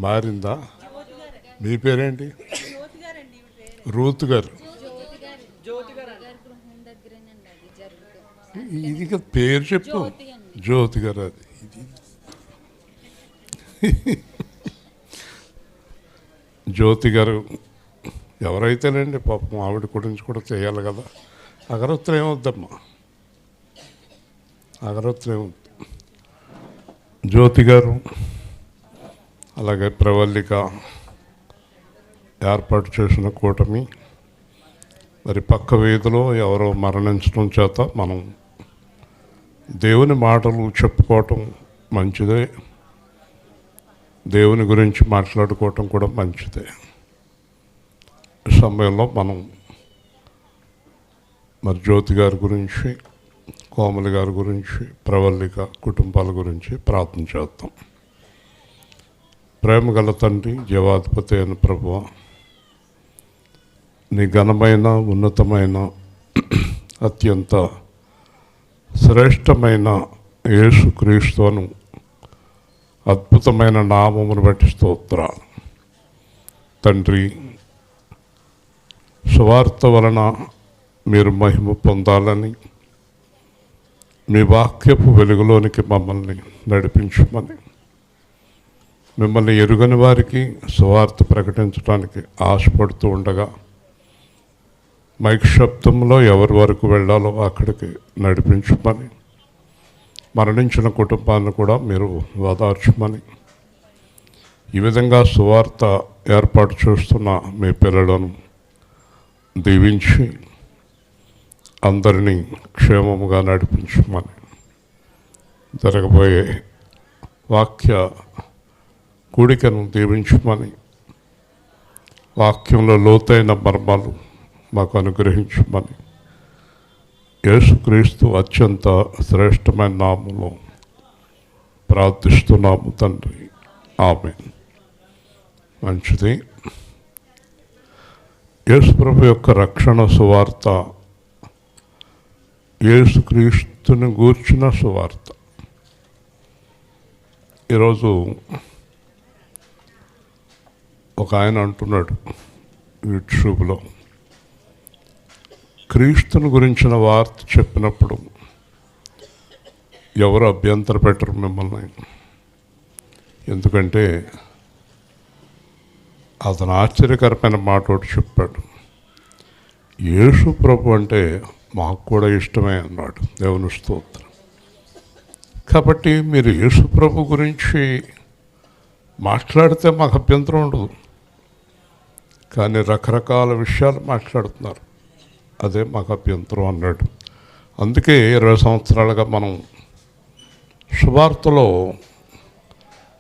మారిందా? మీ పేరేంటి? రూత్ గారు. ఇది పేరు చెప్పు. జ్యోతి గారు. అది జ్యోతి గారు ఎవరైతేనండి, పాపం ఆవిడ గురించి కూడా చేయాలి కదా. అగరత్తులు ఏమవుద్దమ్మా, అగరత్తులు ఏమవుద్దు. జ్యోతి గారు అలాగే ప్రవల్లిక ఏర్పాటు చేసిన కూటమి, మరి పక్క వీధిలో ఎవరో మరణించడం చేత మనం దేవుని మాటలు చెప్పుకోవటం మంచిదే, దేవుని గురించి మాట్లాడుకోవటం కూడా మంచిదే. ఈ సమయంలో మనం మరి జ్యోతి గారి గురించి, కోమలి గారి గురించి, ప్రవల్లిక కుటుంబాల గురించి ప్రార్థన చేద్దాం. ప్రేమ గల తండ్రి, జీవాధిపతి అయిన ప్రభువా, నీ ఘనమైన, ఉన్నతమైన, అత్యంత శ్రేష్టమైన యేసుక్రీస్తును అద్భుతమైన నామమును బట్టి స్తోత్రాలు తండ్రి. సువార్త వలన మీరు మహిమ పొందాలని, మీ వాక్యపు వెలుగులోనికి మమ్మల్ని నడిపించమని, మిమ్మల్ని ఎరుగని వారికి సువార్త ప్రకటించడానికి ఆశపడుతూ ఉండగా మైక్ శబ్దంలో ఎవరి వరకు వెళ్ళాలో అక్కడికి నడిపించమని, మరణించిన కుటుంబాన్ని కూడా మీరు ఓదార్చమని, ఈ విధంగా సువార్త ఏర్పాటు చేస్తున్న మీ పిల్లలను దీవించి అందరినీ క్షేమముగా నడిపించమని, జరగబోయే వాక్య కూడికను దీవించమని, వాక్యంలో లోతైన మర్మాలు మాకు అనుగ్రహించమని యేసుక్రీస్తు అత్యంత శ్రేష్టమైన నామములో ప్రార్థిస్తున్నాము తండ్రి. ఆమేన్. మంచిది. యేసుప్రభు యొక్క రక్షణ సువార్త, యేసుక్రీస్తుని గూర్చిన సువార్త. ఈరోజు ఒక ఆయన అంటున్నాడు యూట్యూబ్లో, క్రీస్తుని గురించిన వార్త చెప్పినప్పుడు ఎవరు అభ్యంతర పెట్టరు మిమ్మల్ని. ఎందుకంటే అతను ఆశ్చర్యకరమైన మాట ఒకటి చెప్పాడు. యేసు ప్రభు అంటే మాకు కూడా ఇష్టమే అన్నాడు. దేవుని స్తోత్రం. కాబట్టి మీరు యేసు ప్రభు గురించి మాట్లాడితే మాకు అభ్యంతరం ఉండదు, కానీ రకరకాల విషయాలు మాట్లాడుతున్నారు, అదే మాకు అభ్యంతరం అన్నాడు. అందుకే 20 సంవత్సరాలుగా మనం సువార్తలో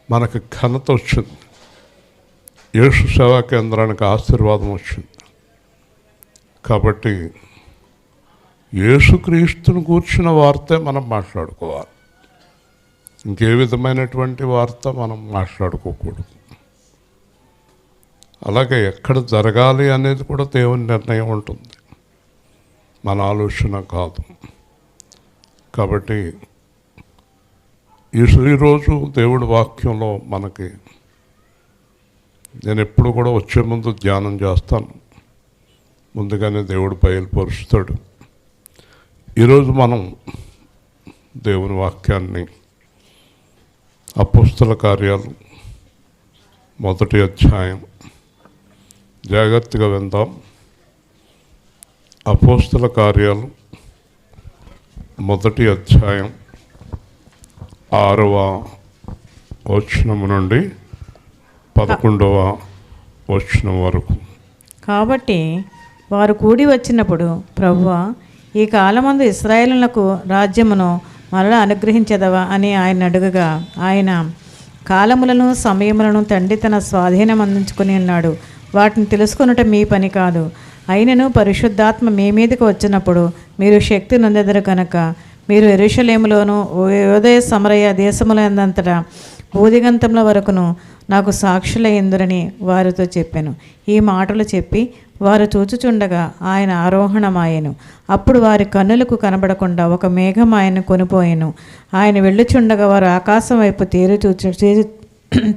మనకి ఘనత వచ్చింది, యేసు సేవా కేంద్రానికి ఆశీర్వాదం వచ్చింది. కాబట్టి యేసుక్రీస్తుని కూర్చున్న వార్తే మనం మాట్లాడుకోవాలి, ఇంకే విధమైనటువంటి వార్త మనం మాట్లాడుకోకూడదు. అలాగే ఎక్కడ జరగాలి అనేది కూడా దేవుని నిర్ణయం ఉంటుంది, మన ఆలోచన కాదు. కాబట్టి ఈరోజు దేవుడి వాక్యంలో మనకి, నేను ఎప్పుడు కూడా వచ్చే ముందు ధ్యానం చేస్తాను, ముందుగానే దేవుడు బయలుపరుస్తాడు. ఈరోజు మనం దేవుని వాక్యాన్ని అపోస్తల కార్యాలు 1వ అధ్యాయం, జాగ్రత్తగా విందాం. అపోస్తల కార్యాలు 1వ అధ్యాయం 6వ వచనం నుండి 11వ వచనం వరకు. కాబట్టి వారు కూడి వచ్చినప్పుడు, ప్రభువా, ఈ కాలమందు ఇశ్రాయేలునకు రాజ్యమును మరలా అనుగ్రహించదవా అని ఆయన అడుగగా, ఆయన కాలములను సమయములను తండ్రి తన స్వాధీనం అందించుకుని ఉన్నాడు, వాటిని తెలుసుకొనుట మీ పని కాదు. అయినను పరిశుద్ధాత్మ మీ మీదకి వచ్చినప్పుడు మీరు శక్తి నొందెదరు కనుక మీరు యెరూషలేములోను యూదయ సమరయ దేశములందంతటా భూదిగంతముల వరకును నాకు సాక్షులయ్యుందురని వారితో చెప్పాను. ఈ మాటలు చెప్పి వారు చూచుచుండగా ఆయన ఆరోహణమాయెను. అప్పుడు వారి కన్నులకు కనబడకుండా ఒక మేఘం ఆయన్ను కొనిపోయెను. ఆయన వెళ్ళుచుండగా వారు ఆకాశం వైపు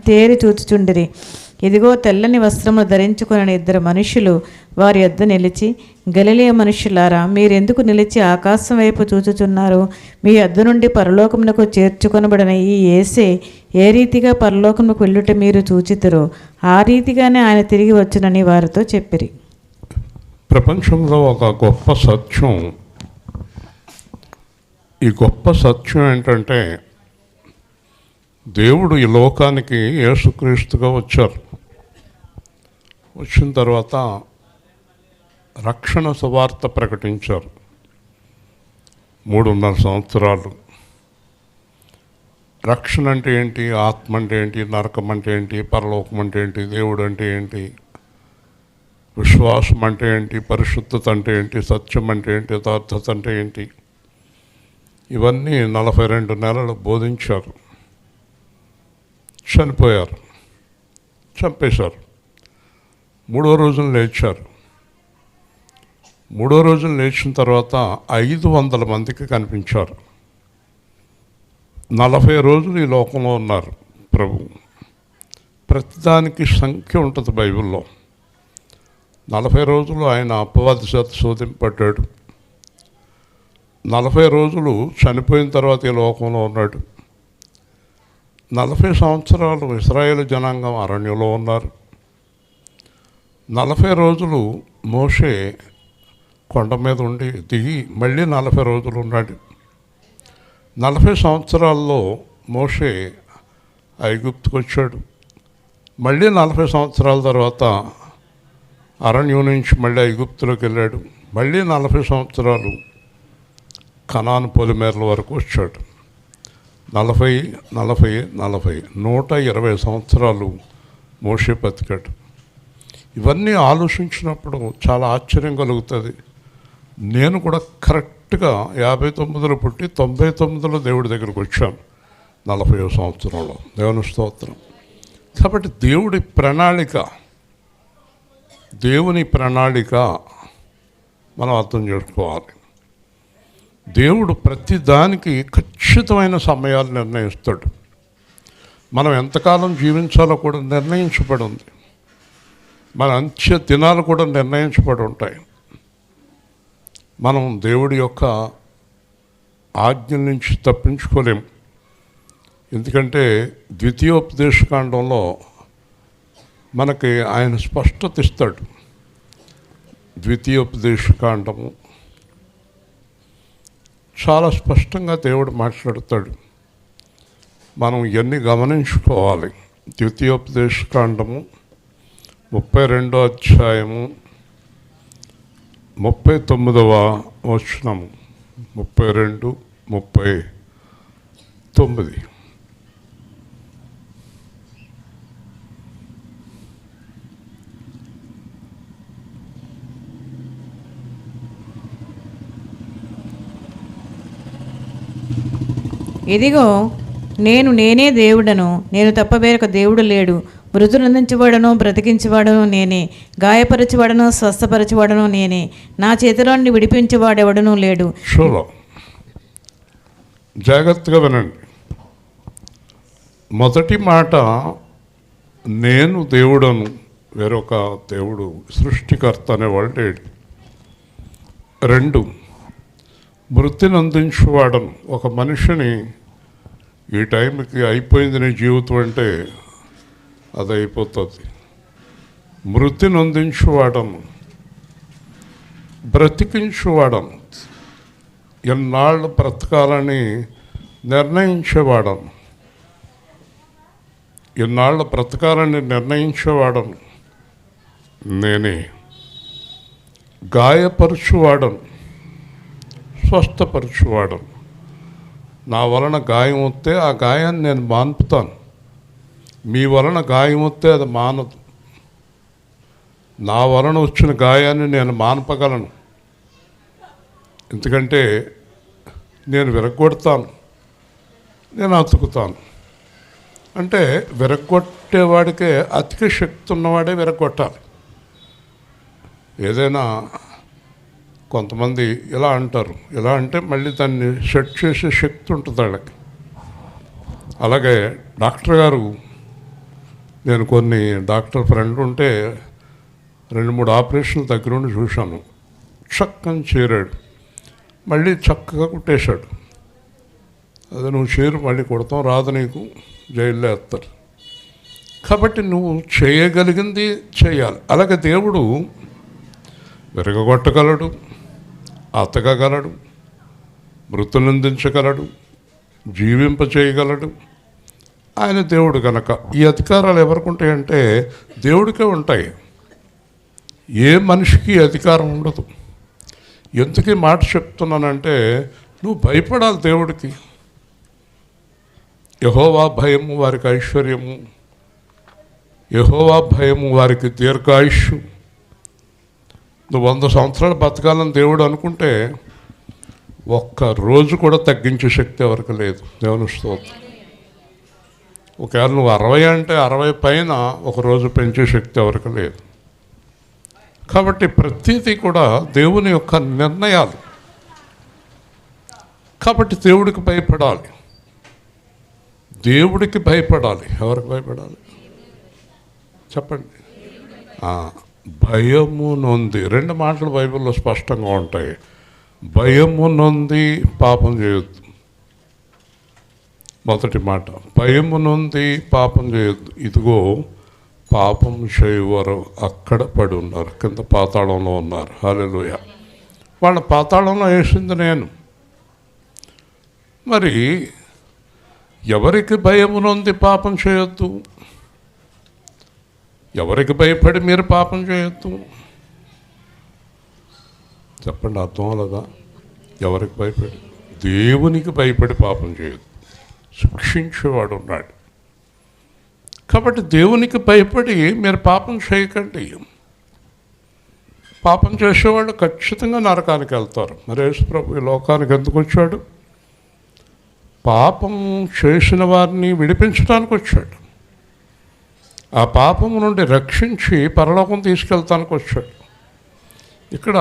తేరి చూచుచుండిరి. ఇదిగో తెల్లని వస్త్రములు ధరించుకున్న ఇద్దరు మనుషులు వారి యొద్ద నిలిచి, గలిలయ మనుషులారా, మీరెందుకు నిలిచి ఆకాశం వైపు చూచుచున్నారు? మీ యొద్ద నుండి పరలోకమునకు చేర్చుకొనబడిన ఈ యేసే ఏ రీతిగా పరలోకమునకు వెళ్ళుట మీరు చూచితురో ఆ రీతిగానే ఆయన తిరిగి వచ్చునని వారితో చెప్పిరి. ప్రపంచంలో ఒక గొప్ప సత్యం, ఈ గొప్ప సత్యం ఏంటంటే దేవుడు ఈ లోకానికి యేసుక్రీస్తుగా వచ్చారు. వచ్చిన తర్వాత రక్షణ సువార్త ప్రకటించారు. 3.5 సంవత్సరాలు. రక్షణ అంటే ఏంటి, ఆత్మ అంటే ఏంటి, నరకం అంటే ఏంటి, పరలోకం అంటే ఏంటి, దేవుడు అంటే ఏంటి, విశ్వాసం అంటే ఏంటి, పరిశుద్ధత అంటే ఏంటి, సత్యం అంటే ఏంటి, యథార్థత అంటే ఏంటి, ఇవన్నీ 42 నెలలు బోధించారు. చనిపోయారు, చంపేశారు. 3వ రోజున లేచారు. 3వ రోజున లేచిన తర్వాత 500 మందికి కనిపించారు. 40 రోజులు ఈ లోకంలో ఉన్నారు ప్రభు. ప్రతిదానికి సంఖ్య ఉంటుంది బైబిల్లో. 40 రోజులు ఆయన అపవాది చేత శోధింపబడ్డాడు. 40 రోజులు చనిపోయిన తర్వాత ఈ లోకంలో ఉన్నాడు. 40 సంవత్సరాలు ఇశ్రాయేలు జనాంగం అరణ్యంలో ఉన్నారు. 40 రోజులు మోషే కొండ మీద ఉండి దిగి మళ్ళీ 40 రోజులు ఉన్నాడు. 40 సంవత్సరాల్లో మోషే ఐగుప్తుకు వచ్చాడు. మళ్ళీ 40 సంవత్సరాల తర్వాత అరణ్యం నుంచి మళ్ళీ ఐగుప్తులోకి వెళ్ళాడు. మళ్ళీ 40 సంవత్సరాలు కనాను పొలిమేరల వరకు వచ్చాడు. 40 120 సంవత్సరాలు మోషే బతికాడు. ఇవన్నీ ఆలోచించినప్పుడు చాలా ఆశ్చర్యం కలుగుతుంది. నేను కూడా కరెక్ట్గా 59లో పుట్టి 99లో దేవుడి దగ్గరికి వచ్చాను. 40వ సంవత్సరంలో. దేవుని స్తోత్రం. కాబట్టి దేవుని ప్రణాళిక మనం అర్థం చేసుకోవాలి. దేవుడు ప్రతి దానికి ఖచ్చితమైన సమయాలు నిర్ణయిస్తాడు. మనం ఎంతకాలం జీవించాలో కూడా నిర్ణయించబడి ఉంది. మన అంత్య దినాలు కూడా నిర్ణయించబడి ఉంటాయి. మనం దేవుడి యొక్క ఆజ్ఞల నుంచి తప్పించుకోలేం. ఎందుకంటే ద్వితీయోపదేశకాండంలో మనకి ఆయన స్పష్టత ఇస్తాడు. ద్వితీయోపదేశకాండము చాలా స్పష్టంగా దేవుడు మాట్లాడతాడు. మనం ఇవన్నీ గమనించుకోవాలి. ద్వితీయోపదేశకాండము 32వ అధ్యాయము 39వ వచనము. 32, 39. ఇదిగో నేనే దేవుడను, నేను తప్ప వేరొక దేవుడు లేడు. మృతులందించబడను, బ్రతికించబడను నేనే, గాయపరచబడను, స్వస్థపరచబడను నేనే, నా చేతిలో నుండి విడిపించేవాడెవడను లేడు. షోలో జాగ్రత్తగా వినండి. మొదటి మాట, నేను దేవుడను, వేరొక దేవుడు సృష్టికర్త అనేవాడు లేడు. 2, మృతిని అందించేవాడను. ఒక మనిషిని ఈ టైంకి అయిపోయింది నీ జీవితం అంటే అది అయిపోతుంది. మృతిని అందించేవాడను, బ్రతికించేవాడను, ఎన్నాళ్ళు బ్రతకాలని నిర్ణయించేవాడను, ఎన్నాళ్ళు బ్రతకాలని నిర్ణయించేవాడను నేనే. గాయపరచువాడను, స్వస్థపరచువాడను. నా వలన గాయం వస్తే ఆ గాయాన్ని నేను మాన్పుతాను. మీ వలన గాయం వస్తే అది మానదు. నా వలన వచ్చిన గాయాన్ని నేను మాన్పగలను. ఎందుకంటే నేను విరగొడతాను, నేను అతుకుతాను. అంటే విరగొట్టేవాడికే అధిక శక్తి ఉన్నవాడే విరగొట్టాలి. ఏదైనా కొంతమంది ఇలా అంటారు, ఇలా అంటే మళ్ళీ దాన్ని సెట్ చేసే శక్తి ఉంటుంది వాళ్ళకి. అలాగే డాక్టర్ గారు నేను కొన్ని డాక్టర్ ఫ్రెండ్ ఉంటే 2-3 ఆపరేషన్ల దగ్గరుండి చూశాను. చక్కని చేరాడు, మళ్ళీ చక్కగా కుట్టేశాడు. అదే నువ్వు చేరు మళ్ళీ కుడతాం రాదు, నీకు జైల్లో వేస్తారు. కాబట్టి నువ్వు చేయగలిగింది చేయాలి. అలాగే దేవుడు విరగొట్టగలడు, అతకగలడు, మృతులందించగలడు, జీవింపచేయగలడు. ఆయన దేవుడు కనుక ఈ అధికారాలు ఎవరికి ఉంటాయంటే దేవుడికే ఉంటాయి. ఏ మనిషికి అధికారం ఉండదు. ఎందుకు ఈ మాట చెప్తున్నానంటే నువ్వు భయపడాలి దేవుడికి. యెహోవా భయము వారికి ఐశ్వర్యము, యెహోవా భయము వారికి దీర్ఘాయుష్షు. నువ్వు 100 సంవత్సరాలు బతకాలని దేవుడు అనుకుంటే ఒక్క రోజు కూడా తగ్గించే శక్తి ఎవరికి లేదు. దేవుని స్తోత్రం. ఒకవేళ నువ్వు 60 అంటే 60 పైన ఒక రోజు పెంచే శక్తి ఎవరికి లేదు. కాబట్టి ప్రతిదీ కూడా దేవుని యొక్క నిర్ణయాలు. కాబట్టి దేవుడికి భయపడాలి, దేవుడికి భయపడాలి. ఎవరికి భయపడాలి చెప్పండి? భయము నొంది. 2 మాటలు బైబిల్లో స్పష్టంగా ఉంటాయి. భయము నొంది పాపం చేయొద్దు. మొదటి మాట, భయము నొంది పాపం చేయొద్దు. ఇదిగో పాపం చేయవారు అక్కడ పడి ఉన్నారు, కింద పాతాళంలో ఉన్నారు. హల్లెలూయా. వాళ్ళ పాతాళంలో వేసింది నేను. మరి ఎవరికి భయము నొంది పాపం చేయొద్దు? ఎవరికి భయపడి మీరు పాపం చేయొద్దు? చెప్పండి, అర్థం అలాగా? ఎవరికి భయపడి? దేవునికి భయపడి పాపం చేయొద్దు. శిక్షించేవాడు ఉన్నాడు. కాబట్టి దేవునికి భయపడి మీరు పాపం చేయకండి. పాపం చేసేవాళ్ళు ఖచ్చితంగా నరకానికి వెళ్తారు. మరి యేసు ప్రభు ఈ లోకానికి ఎందుకు వచ్చాడు? పాపం చేసిన వారిని విడిపించడానికి వచ్చాడు. ఆ పాపం నుండి రక్షించి పరలోకం తీసుకెళ్తానికి వచ్చాడు. ఇక్కడ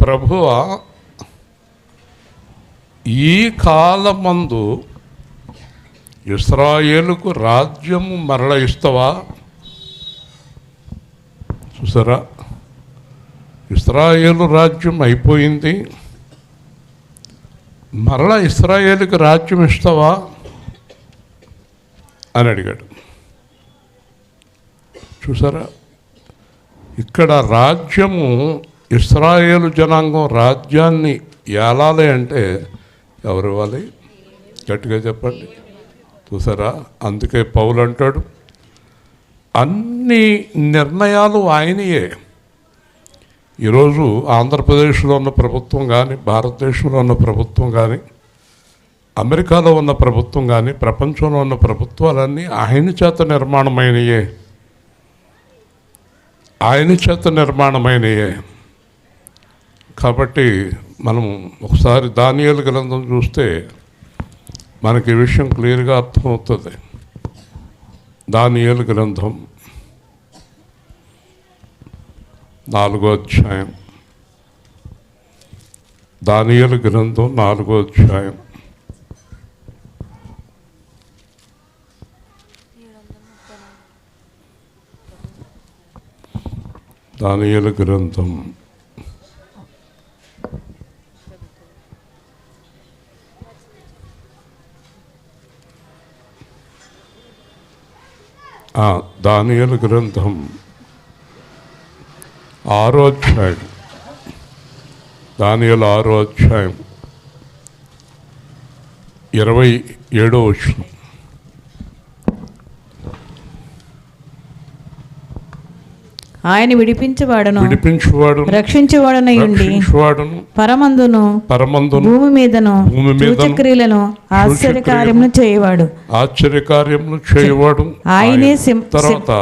ప్రభువా ఈ కాలమందు ఇశ్రాయేలుకు రాజ్యము మరల ఇస్తావా? చూసారా, ఇశ్రాయేలు రాజ్యం అయిపోయింది, మరలా ఇశ్రాయేలుకి రాజ్యం ఇస్తావా అని అడిగాడు. చూసారా, ఇక్కడ రాజ్యము, ఇశ్రాయేలు జనాంగం రాజ్యాన్ని ఏలాలి అంటే ఎవరు ఇవ్వాలి? గట్టిగా చెప్పండి. చూసారా, అందుకే పౌలు అంటాడు అన్ని నిర్ణయాలు ఆయనయే. ఈరోజు ఆంధ్రప్రదేశ్లో ఉన్న ప్రభుత్వం కానీ, భారతదేశంలో ఉన్న ప్రభుత్వం కానీ, అమెరికాలో ఉన్న ప్రభుత్వం కానీ, ప్రపంచంలో ఉన్న ప్రభుత్వాలన్నీ ఆయన చేత నిర్మాణమైనయే. ఆయన చేత నిర్మాణమైనయే. కాబట్టి మనం ఒకసారి దానియేలు గ్రంథం చూస్తే మనకి ఈ విషయం క్లియర్గా అర్థమవుతుంది. దానియేలు గ్రంథం 4వ అధ్యాయం. దానియేలు గ్రంథం 4వ అధ్యాయం. దానియేలు గ్రంథం 6వ అధ్యాయం. దానియేలు 6వ అధ్యాయం 27వ వచనం. ఆయన విడిపించువాడును రక్షించువాడునై ఉండి పరమందును భూమి మీదను సూచక్రియలను ఆశ్చర్యకార్యములు చేయవాడు ఆయనే. తర్వాత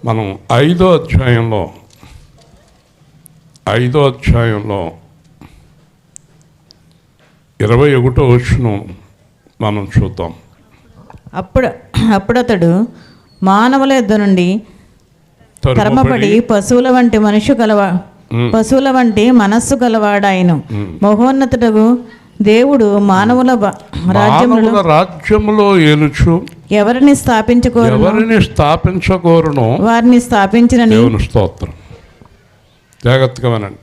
మనం 5వ అధ్యాయంలో 21వ వచనం మనం చూద్దాం. అప్పుడతడు మానవుల యొద్ద నుండి తరమబడి పశువుల వంటి మనస్సు గలవాడాయను. మహోన్నతుడగు దేవుడు మానవుల రాజ్యములో ఏలుచు ఎవరిని స్థాపించుకోరును ఎవరిని స్థాపించకోరునో వారిని స్థాపించినని దేవుని స్తోత్రం. జాగ్రత్తగా వినండి.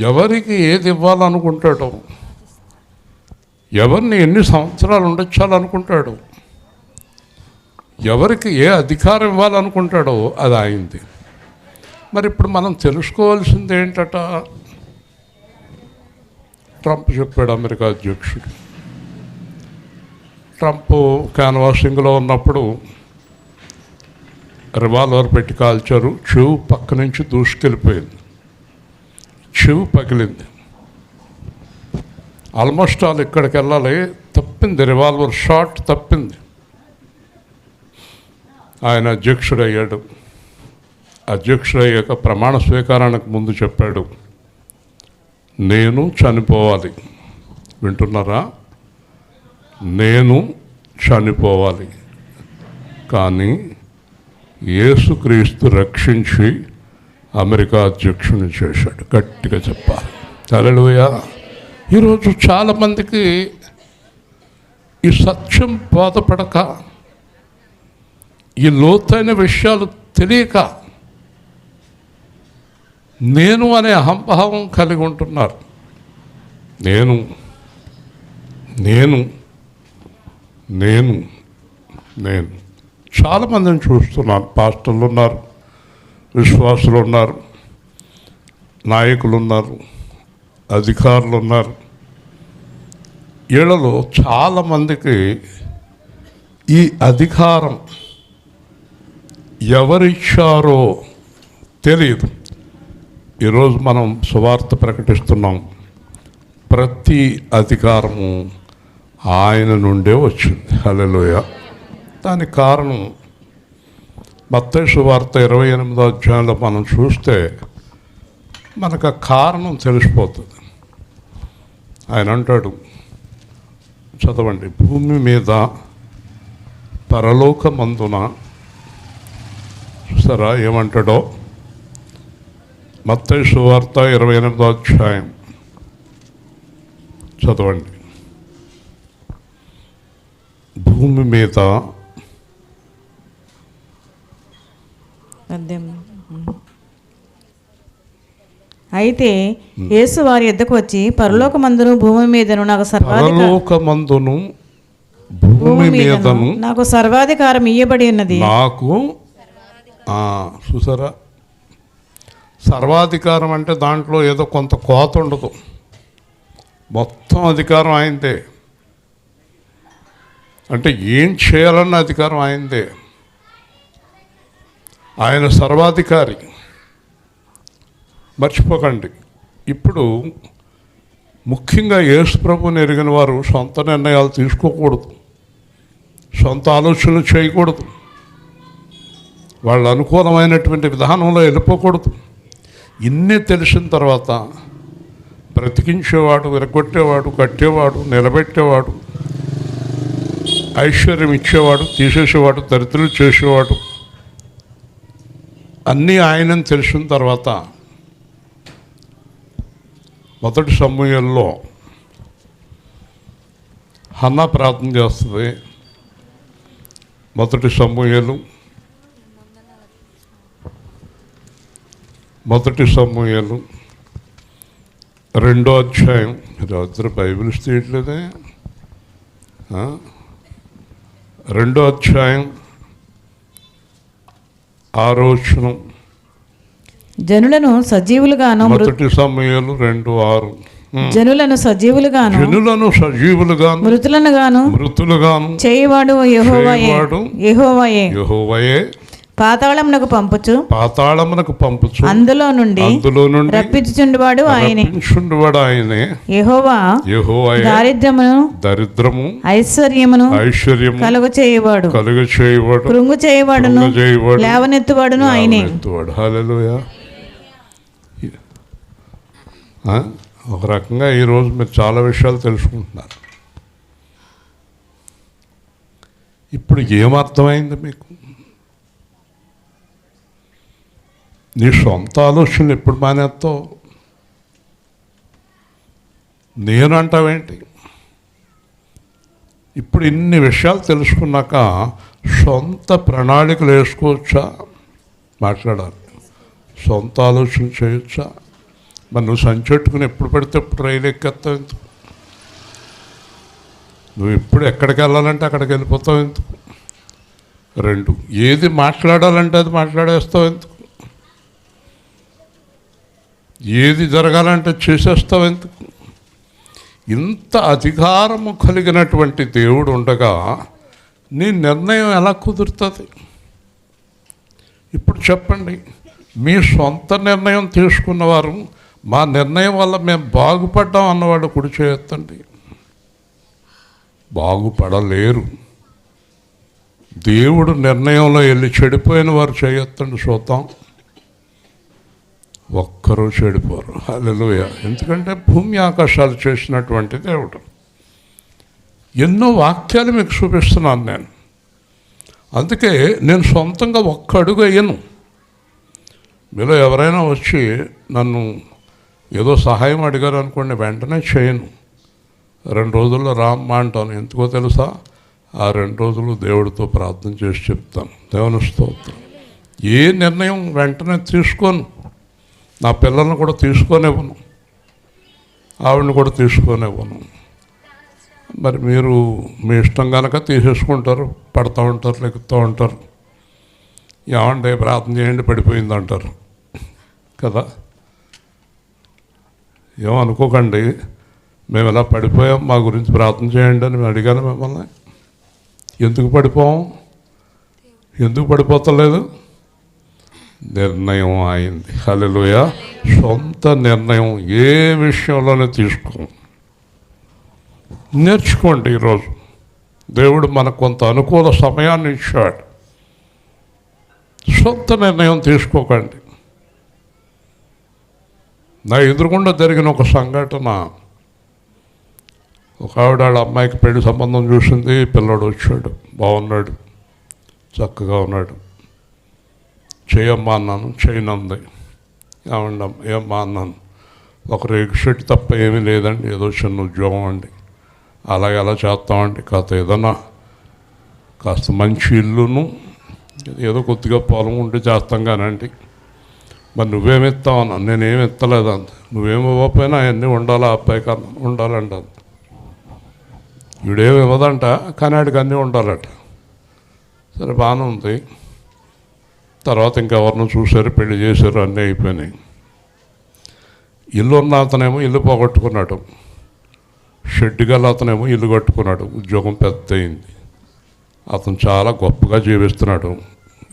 ఎవరికి ఏది ఇవ్వాలనుకుంటాడో, ఎవరిని ఎన్ని సంవత్సరాలు ఉండొచ్చాలనుకుంటాడో, ఎవరికి ఏ అధికారం ఇవ్వాలనుకుంటాడో అది ఆయనది. మరి ఇప్పుడు మనం తెలుసుకోవాల్సింది ఏంటట? ట్రంప్ చెప్పాడు, అమెరికా అధ్యక్షుడు. ట్రంప్ క్యాన్వాసింగ్లో ఉన్నప్పుడు రివాల్వర్ పెట్టి కాల్చారు. చెవు పక్క నుంచి దూసుకెళ్ళిపోయింది, చెవు పగిలింది. ఆల్మోస్ట్ ఆల్ ఇక్కడికి వెళ్ళాలి, తప్పింది, రివాల్వర్ షాట్ తప్పింది. ఆయన అధ్యక్షుడయ్యాడు. అధ్యక్షుడయ్యాక ప్రమాణ స్వీకారానికి ముందు చెప్పాడు, నేను చనిపోవాలి. వింటున్నారా? నేను చనిపోవాలి, కానీ యేసుక్రీస్తు రక్షించి అమెరికా అధ్యక్షుని చేశాడు. గట్టిగా చెప్పాలి. హల్లెలూయా. ఈరోజు చాలామందికి ఈ సత్యం బోధపడక, ఈ లోతైన విషయాలు తెలియక నేను అనే అహంభావం కలిగి ఉంటున్నారు. నేను నేను నేను నేను చాలామందిని చూస్తున్నాను. పాస్టర్లు ఉన్నారు, విశ్వాసులు ఉన్నారు, నాయకులు ఉన్నారు, అధికారులు ఉన్నారు. వీళ్ళలో చాలామందికి ఈ అధికారం ఎవరిచ్చారో తెలియదు. ఈరోజు మనం సువార్త ప్రకటిస్తున్నాం. ప్రతి అధికారము ఆయన నుండే వచ్చింది. హల్లెలూయా. దానికి కారణం మత్తయి సువార్త 28వ అధ్యాయంలో మనం చూస్తే మనకు ఆ కారణం తెలిసిపోతుంది. ఆయన అంటాడు, చదవండి, భూమి మీద పరలోకమందున. చూసారా ఏమంటాడో? మత్తయి సువార్త 28వ అధ్యాయం చదవండి. భూమి మీద అయితే యేసు వారి యొద్దకు వచ్చి, పరలోకమందును భూమి మీదను నాకు పరలోకమందును భూమి మీదను నాకు సర్వాధికారం ఇయ్యబడి ఉన్నది. నాకు చూసారా, సర్వాధికారం అంటే దాంట్లో ఏదో కొంత కోత ఉండదు, మొత్తం అధికారం ఆయనదే. అంటే ఏం చేయాలన్న అధికారం ఆయనదే. ఆయన సర్వాధికారి. మర్చిపోకండి. ఇప్పుడు ముఖ్యంగా యేసు ప్రభువుని ఎరిగిన వారు సొంత నిర్ణయాలు తీసుకోకూడదు, సొంత ఆలోచనలు చేయకూడదు, వాళ్ళ అనుకూలమైనటువంటి విధానంలో వెళ్ళిపోకూడదు. ఇన్ని తెలిసిన తర్వాత బ్రతికించేవాడు, విరగొట్టేవాడు, కట్టేవాడు, నిలబెట్టేవాడు, ఐశ్వర్యం ఇచ్చేవాడు, తీసేసేవాడు, దరిద్రులు చేసేవాడు, అన్నీ ఆయనని తెలిసిన తర్వాత మొదటి సమూయేలులో హన్నా ప్రార్థన చేస్తుంది. మొదటి సమూయేలు 2వ అధ్యాయం. మీరు అందరూ బైబిల్ తీయట్లేదే? 2వ అధ్యాయం 6వ వచనం. జనులను సజీవులుగాను, మొదటి సమూయేలు 2:6. జనులను సజీవులుగాను, మృతులుగాను చేయవాడు యెహోవాయే. పాతాళమునకు పంపుచు అందులో నుండి రప్పించుచుండువాడు ఆయనే. యెహోవా దరిద్రము ఐశ్వర్యమును కలుగ చేయవాడు, కృంగు చేయవాడును, లేవనెత్తువాడును ఆయనే. హల్లెలూయా. ఒక రకంగా ఈరోజు మీరు చాలా విషయాలు తెలుసుకుంటున్నారు. ఇప్పుడు ఏమర్థమైంది మీకు? నీ సొంత ఆలోచనలు ఎప్పుడు మానేస్తావు? నేనంటావేంటి? ఇప్పుడు ఇన్ని విషయాలు తెలుసుకున్నాక సొంత ప్రణాళికలు వేసుకోవచ్చా? మాట్లాడాలి. సొంత ఆలోచన చేయొచ్చా? మరి నువ్వు సంచెట్టుకుని ఎప్పుడు పడితే ఎప్పుడు రైలు ఎక్కేస్తావు ఎందుకు? నువ్వు ఎప్పుడు ఎక్కడికి వెళ్ళాలంటే అక్కడికి వెళ్ళిపోతావు ఎందుకు? 2, ఏది మాట్లాడాలంటే అది మాట్లాడేస్తావు ఎందుకు? ఏది జరగాలంటే చేసేస్తావు ఎందుకు? ఇంత అధికారము కలిగినటువంటి దేవుడు ఉండగా నీ నిర్ణయం ఎలా కుదురుతుంది? ఇప్పుడు చెప్పండి, మీ సొంత నిర్ణయం తీసుకున్నవారు, మా నిర్ణయం వల్ల మేము బాగుపడ్డాం అన్నవాడు కుడి చేయొద్దండి. బాగుపడలేరు. దేవుడు నిర్ణయంలో వెళ్ళి చెడిపోయిన వారు చేయొద్దండి. చూద్దాం. ఒక్కరూ చెడిపోరు. హల్లెలూయా. ఎందుకంటే భూమి ఆకాశాలు చేసినటువంటి దేవుడు. ఎన్నో వాక్యాలు మీకు చూపిస్తున్నాను నేను. అందుకే నేను సొంతంగా ఒక్క అడుగు వేయను. మీలో ఎవరైనా వచ్చి నన్ను ఏదో సహాయం అడిగారు అనుకోండి, వెంటనే చేయను. 2 రోజుల్లో రామ్మా అంటాను. ఎందుకో తెలుసా? ఆ 2 రోజులు దేవుడితో ప్రార్థన చేసి చెప్తాను. దేవుని స్తోత్రం. ఏ నిర్ణయం వెంటనే తీసుకోను. నా పిల్లల్ని కూడా తీసుకొనివ్వను, ఆవిడని కూడా తీసుకొనివ్వను. మరి మీరు మీ ఇష్టం కనుక తీసేసుకుంటారు, పడుతూ ఉంటారు, లెక్కుతూ ఉంటారు. ఏమంటే ప్రార్థన చేయండి పడిపోయింది అంటారు కదా. ఏమనుకోకండి, మేము ఇలా పడిపోయాం, మా గురించి ప్రార్థన చేయండి అని మేము అడిగాను మిమ్మల్ని. ఎందుకు పడిపోయాం? ఎందుకు పడిపోతలేదు? నిర్ణయం అయింది. హల్లెలూయా. సొంత నిర్ణయం ఏ విషయంలోనే తీసుకో. నేర్చుకోండి. ఈరోజు దేవుడు మనకు కొంత అనుకూల సమయాన్ని ఇచ్చాడు. సొంత నిర్ణయం తీసుకోకండి. నా ఎదురుగుండా జరిగిన ఒక సంఘటన, ఒక ఆవిడ వాళ్ళ అమ్మాయికి పెళ్లి సంబంధం చూసింది. పిల్లడు వచ్చాడు, బాగున్నాడు, చక్కగా ఉన్నాడు. చేయమ్మా అన్నాను, చేయనంది. ఏమండి ఏమ్మా అన్నాను. ఒక రేగు షెట్ తప్ప ఏమీ లేదండి, ఏదో చిన్న ఉద్యోగం అండి, అలాగే అలా చేస్తామండి. కాస్త ఏదన్నా కాస్త మంచి ఇల్లును ఏదో కొద్దిగా పొలం ఉంటే చేస్తాం కానండి. మరి నువ్వేమిస్తావు అన్నా. నేనేమి ఎత్తలేదు అంత. నువ్వేమి ఇవ్వకపోయినా అవన్నీ ఉండాలా అబ్బాయి కన్నా ఉండాలంట. ఈవిడేమి ఇవ్వదంట, కానీ ఆడికి అన్నీ ఉండాలట. సరే బాగానే ఉంది. తర్వాత ఇంకెవరినో చూశారు, పెళ్లి చేశారు, అన్నీ అయిపోయినాయి. ఇల్లు ఉన్న అతనేమో ఇల్లు పోగొట్టుకున్నాడు, షెడ్ గల అతనేమో ఇల్లు కట్టుకున్నాడు. ఉద్యోగం పెద్ద అయింది, అతను చాలా గొప్పగా జీవిస్తున్నాడు.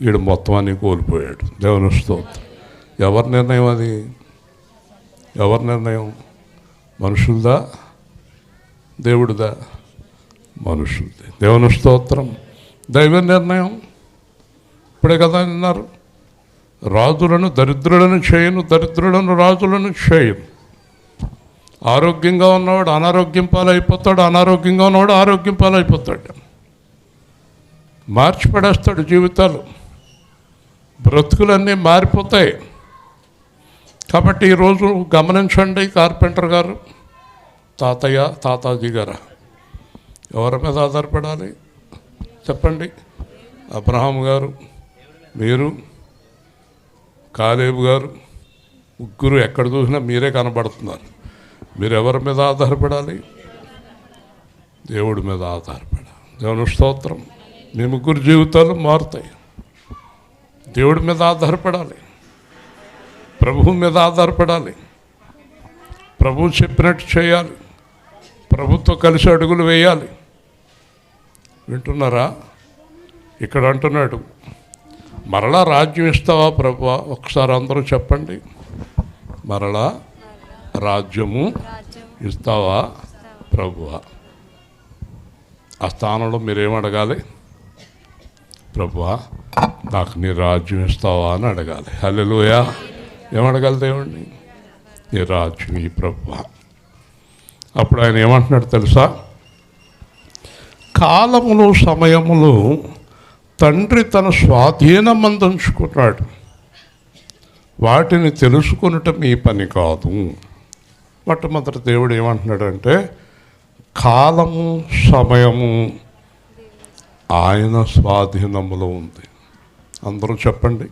వీడు మొత్తం అన్నీ కోల్పోయాడు. దేవుని స్తోత్రం. ఎవరి నిర్ణయం అది? ఎవరి నిర్ణయం? మనుషులదా దేవుడిదా? మనుషులది. దేవుని స్తోత్రం. దైవ నిర్ణయం. ఇప్పుడే కదా అన్నారు, రాజులను దరిద్రులను చేయను, దరిద్రులను రాజులను చేయను. ఆరోగ్యంగా ఉన్నవాడు అనారోగ్యం పాలైపోతాడు, అనారోగ్యంగా ఉన్నవాడు ఆరోగ్యం పాలైపోతాడు. మార్చి పడేస్తాడు జీవితాలు, బ్రతుకులన్నీ మారిపోతాయి. కాబట్టి ఈరోజు గమనించండి, కార్పెంటర్ గారు, తాతయ్య, తాతాజీ గారు ఎవరి మీద ఆధారపడాలి చెప్పండి? అబ్రహాం గారు, మీరు, కాలేబు గారు, ముగ్గురు ఎక్కడ చూసినా మీరే కనబడుతున్నారు. మీరు ఎవరి మీద ఆధారపడాలి? దేవుడి మీద ఆధారపడాలి. దేవుని స్తోత్రం. మీ ముగ్గురు జీవితాలు మారుతాయి. దేవుడి మీద ఆధారపడాలి, ప్రభువు మీద ఆధారపడాలి, ప్రభువు చెప్పినట్టు చేయాలి, ప్రభుతో కలిసి అడుగులు వేయాలి. వింటున్నారా? ఇక్కడ అంటున్నాడు, మరలా రాజ్యం ఇస్తావా ప్రభువా? ఒకసారి అందరూ చెప్పండి, మరలా రాజ్యము ఇస్తావా ప్రభువా? ఆ స్థానంలో మీరేమడగాలి? ప్రభువా నాకు నీ రాజ్యం ఇస్తావా అని అడగాలి. హల్లెలూయా. ఏమడగాలి దేవుణ్ణి? నీ రాజ్యం ఈ ప్రభువా. అప్పుడు ఆయన ఏమంటున్నాడు తెలుసా? కాలములు సమయములు తండ్రి తన స్వాధీనమందుంచుకున్నాడు, వాటిని తెలుసుకొనుట మీ పని కాదు. మొట్టమొదటి దేవుడు ఏమంటున్నాడంటే, కాలము సమయము ఆయన స్వాధీనములో ఉంది. అందరూ చెప్పండి.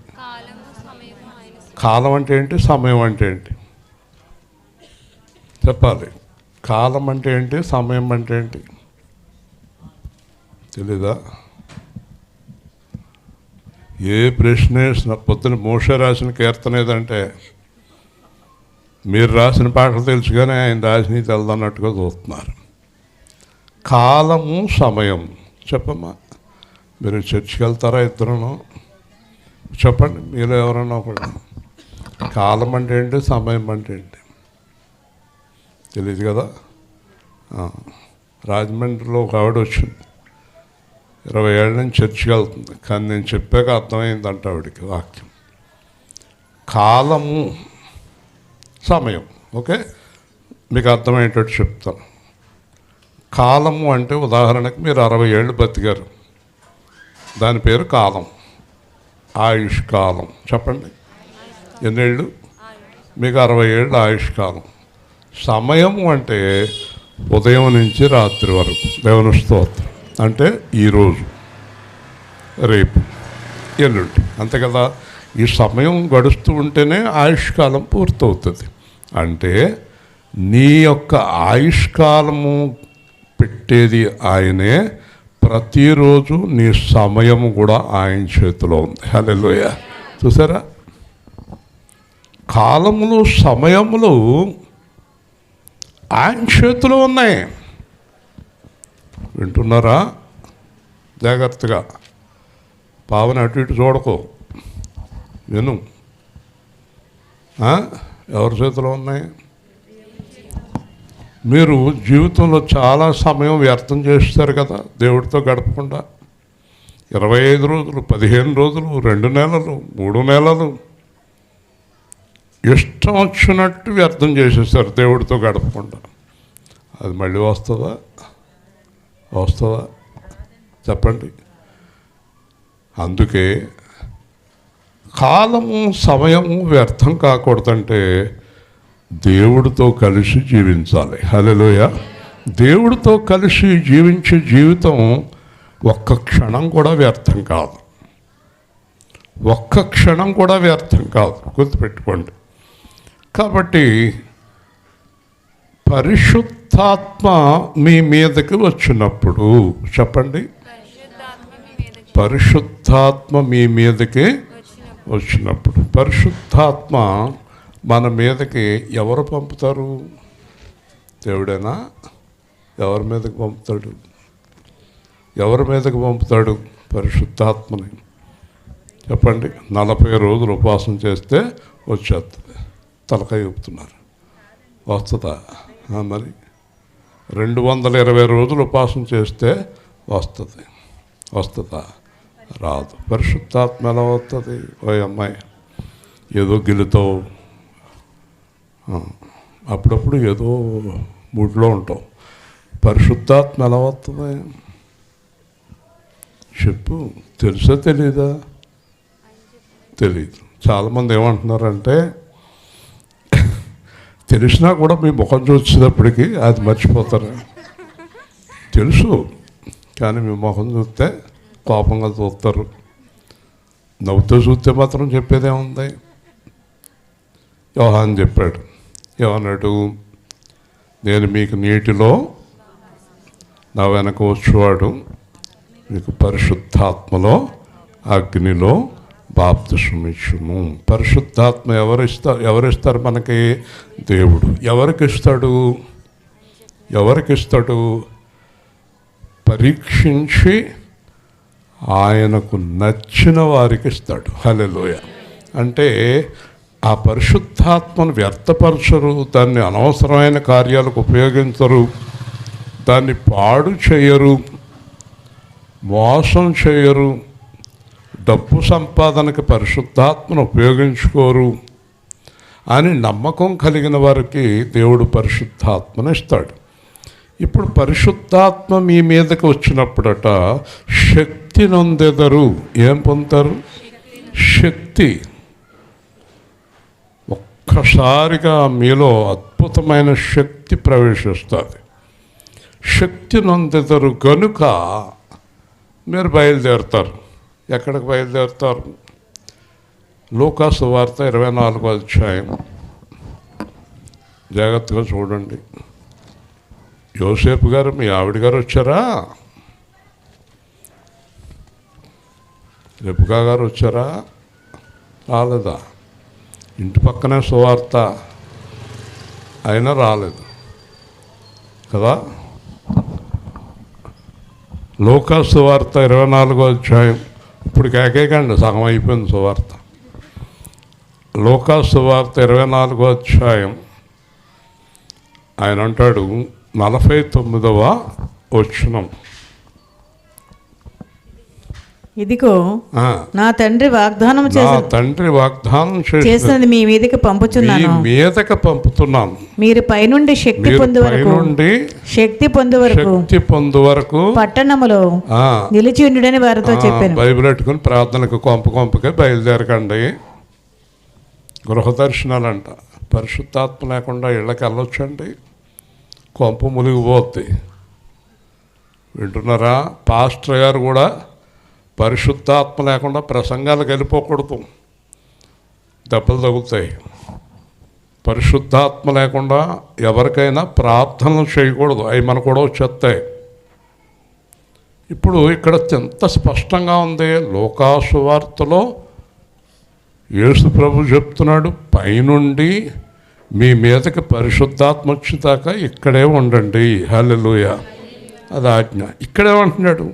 కాలం అంటే ఏంటి, సమయం అంటే ఏంటి చెప్పాలి. కాలం అంటే ఏంటి, సమయం అంటే ఏంటి తెలీదా? ఏ ప్రశ్న వేసిన పొద్దున మోషే రాసిన కీర్తన ఏదంటే మీరు రాసిన పాటలు తెలుసు కానీ ఆయన రాసిన తెలదన్నట్టుగా చూస్తున్నారు. కాలము సమయం చెప్పమ్మా. మీరు చర్చికి వెళ్తారా ఇద్దరును? చెప్పండి మీరు ఎవరన్నా ఒకటి. కాలం అంటే ఏంటి, సమయం అంటే ఏంటి తెలియదు కదా. రాజమండ్రిలో ఒక ఆవిడ వచ్చింది, 20 ఏళ్ళ నుంచి చర్చికి వెళ్తుంది, కానీ నేను చెప్పాక అర్థమైందంట ఆవిడికి వాక్యం. కాలము సమయం ఓకే, మీకు అర్థమయ్యేటట్టు చెప్తాను. కాలము అంటే ఉదాహరణకు మీరు 60 ఏళ్ళు బతికారు, దాని పేరు కాలం. ఆయుష్ కాలం చెప్పండి. ఎన్నేళ్ళు? మీకు 60 ఏళ్ళు ఆయుష్ కాలం. సమయము అంటే ఉదయం నుంచి రాత్రి వరకు, దేవుని స్తోత్రం. అంటే ఈరోజు, రేపు, ఎల్లుండి, అంతే కదా. ఈ సమయం గడుస్తూ ఉంటేనే ఆయుష్కాలం పూర్తవుతుంది. అంటే నీ యొక్క ఆయుష్కాలము పెట్టేది ఆయనే. ప్రతిరోజు నీ సమయము కూడా ఆయన చేతిలో ఉంది. హల్లెలూయా. చూసారా, కాలములు సమయములు ఆయన చేతిలో ఉన్నాయి. వింటున్నారా? జాగ్రత్తగా పావని అటు ఇటు చూడకు, విను. ఎవరి చేతిలో ఉన్నాయి? మీరు జీవితంలో చాలా సమయం వ్యర్థం చేస్తారు కదా దేవుడితో గడపకుండా. 25 రోజులు, 15 రోజులు, 2 నెలలు, 3 నెలలు ఇష్టం వచ్చినట్టు వ్యర్థం చేసేస్తారు దేవుడితో గడపకుండా. అది మళ్ళీ వస్తుందా? వస్తుందా చెప్పండి. అందుకే కాలము సమయము వ్యర్థం కాకూడదంటే దేవుడితో కలిసి జీవించాలి. హల్లెలూయా. దేవుడితో కలిసి జీవించే జీవితం ఒక్క క్షణం కూడా వ్యర్థం కాదు. ఒక్క క్షణం కూడా వ్యర్థం కాదు, గుర్తుపెట్టుకోండి. కాబట్టి పరిశుద్ధాత్మ మీ మీదకి వచ్చినప్పుడు చెప్పండి, పరిశుద్ధాత్మ మీ మీదకి వచ్చినప్పుడు, పరిశుద్ధాత్మ మన మీదకి ఎవరు పంపుతారు? దేవుడేనా? ఎవరి మీదకి పంపుతాడు? ఎవరి మీదకి పంపుతాడు పరిశుద్ధాత్మని? చెప్పండి. 40 రోజులు ఉపవాసం చేస్తే వచ్చేస్తుంది. తలకాయ ఊపుతున్నారు, వస్తుందా? మరి 220 రోజులు ఉపవాసం చేస్తే వస్తుందా? రాదు. పరిశుద్ధాత్మ ఎలా వస్తుంది? ఓ అమ్మాయి, ఏదో గిలుతో అప్పుడప్పుడు ఏదో మూడ్లో ఉంటాం. పరిశుద్ధాత్మ ఎలా వస్తుంది చెప్పు. తెలుసా తెలీదా? తెలీదు. చాలామంది ఏమంటున్నారంటే తెలిసినా కూడా మీ ముఖం చూసేటప్పటికి అది మర్చిపోతారు. తెలుసు కానీ మీ ముఖం చూస్తే కోపంగా చూస్తారు. నవ్వుతో చూస్తే మాత్రం చెప్పేదేముంది? యోహాను చెప్పాడు. ఏమన్నాడు? నేను మీకు నీటిలో, నా వెనక వచ్చేవాడు మీకు పరిశుద్ధాత్మలో, అగ్నిలో బాప్తిసం ఇచ్చును. పరిశుద్ధాత్మ ఎవరిస్తారు మనకి? దేవుడు. ఎవరికిస్తాడు? పరీక్షించి ఆయనకు నచ్చిన వారికి ఇస్తాడు. హల్లెలూయా. అంటే ఆ పరిశుద్ధాత్మను వ్యర్థపరచరు, దాన్ని అనవసరమైన కార్యాలకు ఉపయోగించరు, దాన్ని పాడు చేయరు, మోసం చేయరు, డబ్బు సంపాదనకి పరిశుద్ధాత్మను ఉపయోగించుకోరు అని నమ్మకం కలిగిన వారికి దేవుడు పరిశుద్ధాత్మను ఇస్తాడు. ఇప్పుడు పరిశుద్ధాత్మ మీ మీదకి వచ్చినప్పుడట శక్తి నొందెదరు. ఏం పొందుతారు? శక్తి. ఒక్కసారిగా మీలో అద్భుతమైన శక్తి ప్రవేశిస్తుంది. శక్తి నొందెదరు గనుక మీరు బయలుదేరుతారు. ఎక్కడికి బయలుదేరుతారు? లూకా సువార్త 24వ అధ్యాయం జాగ్రత్తగా చూడండి. యోసేపు గారు మీ ఆవిడ గారు వచ్చారా? రెబకా గారు వచ్చారా? రాలేదా? ఇంటి పక్కనే సువార్త అయినా రాలేదు కదా. లూకా సువార్త 24వ అధ్యాయం ఇప్పుడు కేకేకండి, సగం అయిపోయింది సువార్త. లూకా సువార్త 24వ అధ్యాయం ఆయన అంటాడు 49వ వచనం. ఇదిగో నా తండ్రి వాగ్దానం చేసినది మీ మీదకి పంపుచున్నాను, మీదకి పంపుతున్నాను. మీరు పైనుండి శక్తి పొందు వరకు పట్టణములో నిలిచి ఉండుడని వారితో చెప్పాను. బైబిల్ పెట్టుకుని ప్రార్థనకు కొంపకే బయలుదేరకండి. గృహ దర్శనాలంట. పరిశుద్ధాత్మ లేకుండా ఇళ్ళకి వెళ్ళొచ్చండి, కొంప మునిగిపోద్ది. వింటున్నారా? పాస్టర్ గారు కూడా పరిశుద్ధాత్మ లేకుండా ప్రసంగాలకు వెళ్ళిపోకూడదు, దెబ్బలు తగులుతాయి. పరిశుద్ధాత్మ లేకుండా ఎవరికైనా ప్రార్థనలు చేయకూడదు, అవి మనకు కూడా వచ్చేస్తాయి. ఇప్పుడు ఇక్కడ ఎంత స్పష్టంగా ఉంది. లూకా సువార్తలో యేసు ప్రభు చెప్తున్నాడు, పైనుండి మీ మీదకి పరిశుద్ధాత్మ వచ్చేదాకా ఇక్కడే ఉండండి. హల్లెలూయా, అది ఆజ్ఞ. ఇక్కడేమంటున్నాడు?